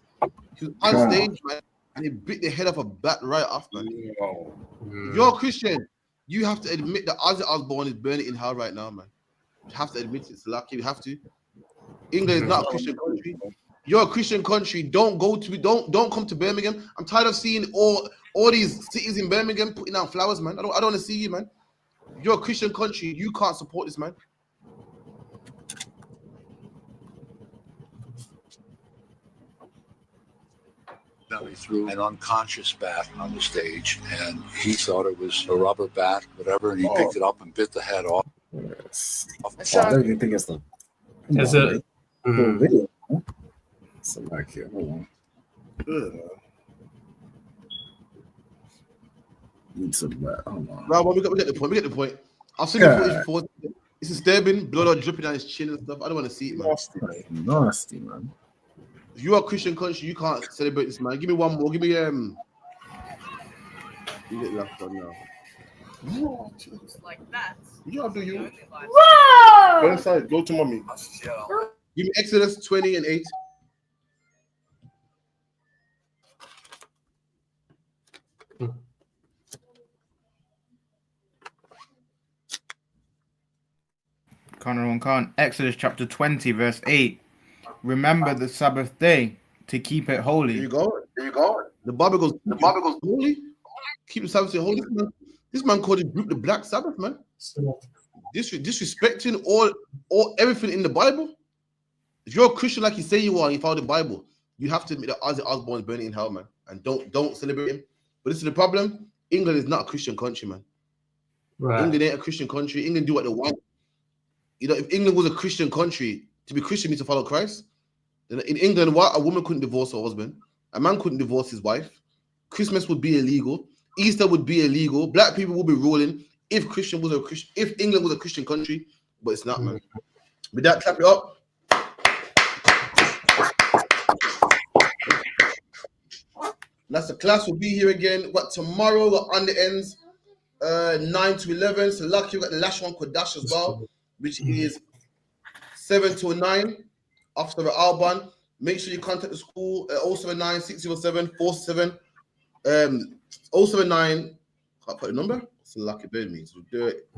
He was on stage, man, and he bit the head off a bat right off, man. If you're a Christian, you have to admit that Ozzy Osbourne is burning in hell right now, man. You have to admit it. It's lucky. You have to. England is not a Christian country. You're a Christian country. Don't come to Birmingham. I'm tired of seeing all these cities in Birmingham putting down flowers, man. I don't want to see you, man. You're a Christian country. You can't support this, man. He threw an unconscious bat on the stage, and he thought it was a rubber bat, whatever, and he picked it up and bit the head off. I don't even think it's the. Is it? Video. So back here. Hold on. Need some bat. Hold on. Right, well, we get the point. We get the point. I've seen the footage before. It's disturbing. Blood all dripping down his chin and stuff. I don't want to see it, man. Nasty, man. If you're a Christian country, you can't celebrate this, man. Give me one more. Give me You get left on now. Like that. Yeah, do you? Whoa! Go inside. Go to mommy. Give me Exodus 20 and 8. Exodus chapter 20, verse 8. Remember the Sabbath day to keep it holy. There you go. The Bible goes holy. Keep the Sabbath day holy. This man called it group the Black Sabbath, man. Disrespecting all everything in the Bible. If you're a Christian like you say you are and you follow the Bible, you have to admit that Ozzy Osbourne is burning in hell, man. And don't celebrate him. But this is the problem. England is not a Christian country, man. Right. England ain't a Christian country. England do what they want. You know, if England was a Christian country, to be Christian means to follow Christ. In England, why a woman couldn't divorce her husband, a man couldn't divorce his wife, Christmas would be illegal, Easter would be illegal, black people would be ruling if if England was a Christian country, but it's not, man. With that, clap it up. That's the class. Will be here again. What tomorrow? We're on the ends, 9 to 11. So lucky you got the last one, Kodash as well, which is 7 to 9. After Alban, make sure you contact the school at 079 607 47 079. Can't put a number. It's a lucky bird means we'll do it.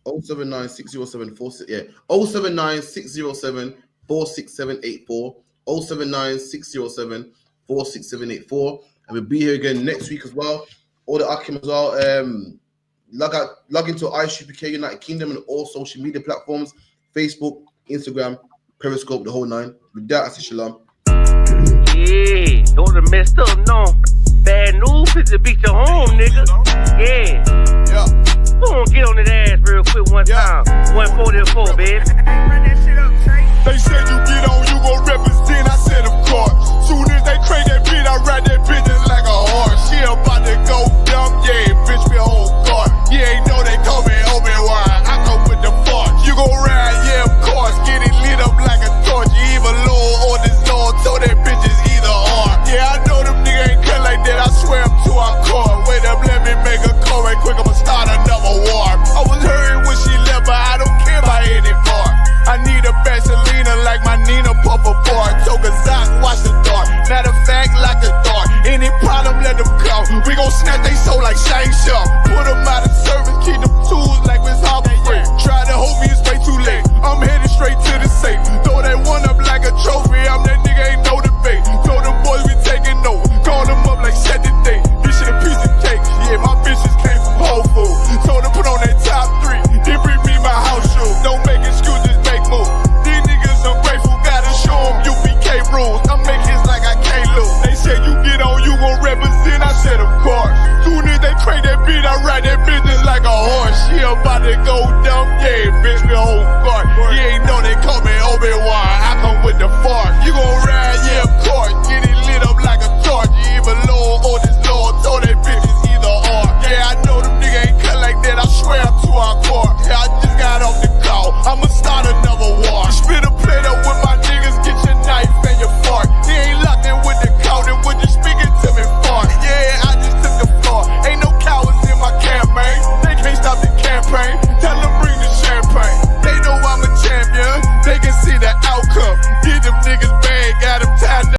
079 607 079 607 46784 079 607 46784, and we'll be here again next week as well. All the Akim as well. Log into ISUPK United Kingdom and all social media platforms: Facebook, Instagram, Periscope, the whole nine. With that, I say shalom. Yeah, don't have messed up, no. Bad news is to beat your home, nigga. Yeah. Go on, get on that ass real quick one time. 144, baby. Run that shit up, Trey. They said you get on, you gon' represent. I said, of course. Soon as they crank that beat, I ride that bitch just like a horse. She about to go dumb, yeah, bitch, me a whole car. You ain't know they call me Obi-Wan. I go with the force. You gon' ride, yeah, of course. Get it lit up like a torch. You even low or this Lord, so that bitch is either or. Yeah, I know them niggas ain't cut like that. I swear I'm too, I'm caught. Wait up, let me make a call right quick. I'ma start another war. I was hurting when she left, but I don't care about anymore. I need a Vaseline like my Nina Puffer bar. Took a Zach, watch the dark. Matter of fact, like a dart. Any problem, let them come. We gon' snatch they soul like Shang Tsung. Put them out of service, keep them tools like Miss Hopper Free. Try to hold me, it's way too late. I'm headed straight to the safe. Throw that one up like a trophy. I'm that nigga, ain't no debate. Told them boys we taking over. Call them up like set the date. This shit a piece of cake. Yeah, my bitches came from Whole Foods. Told them put on that top 3. Then bring me my house shoes. Don't make excuses, make moves. These niggas ungrateful, gotta show them UPK rules. I'm making it like I can't lose. They said you get on, you gon' represent. I said of course. Soon as they crank that beat, I ride that business like a horse. She about to go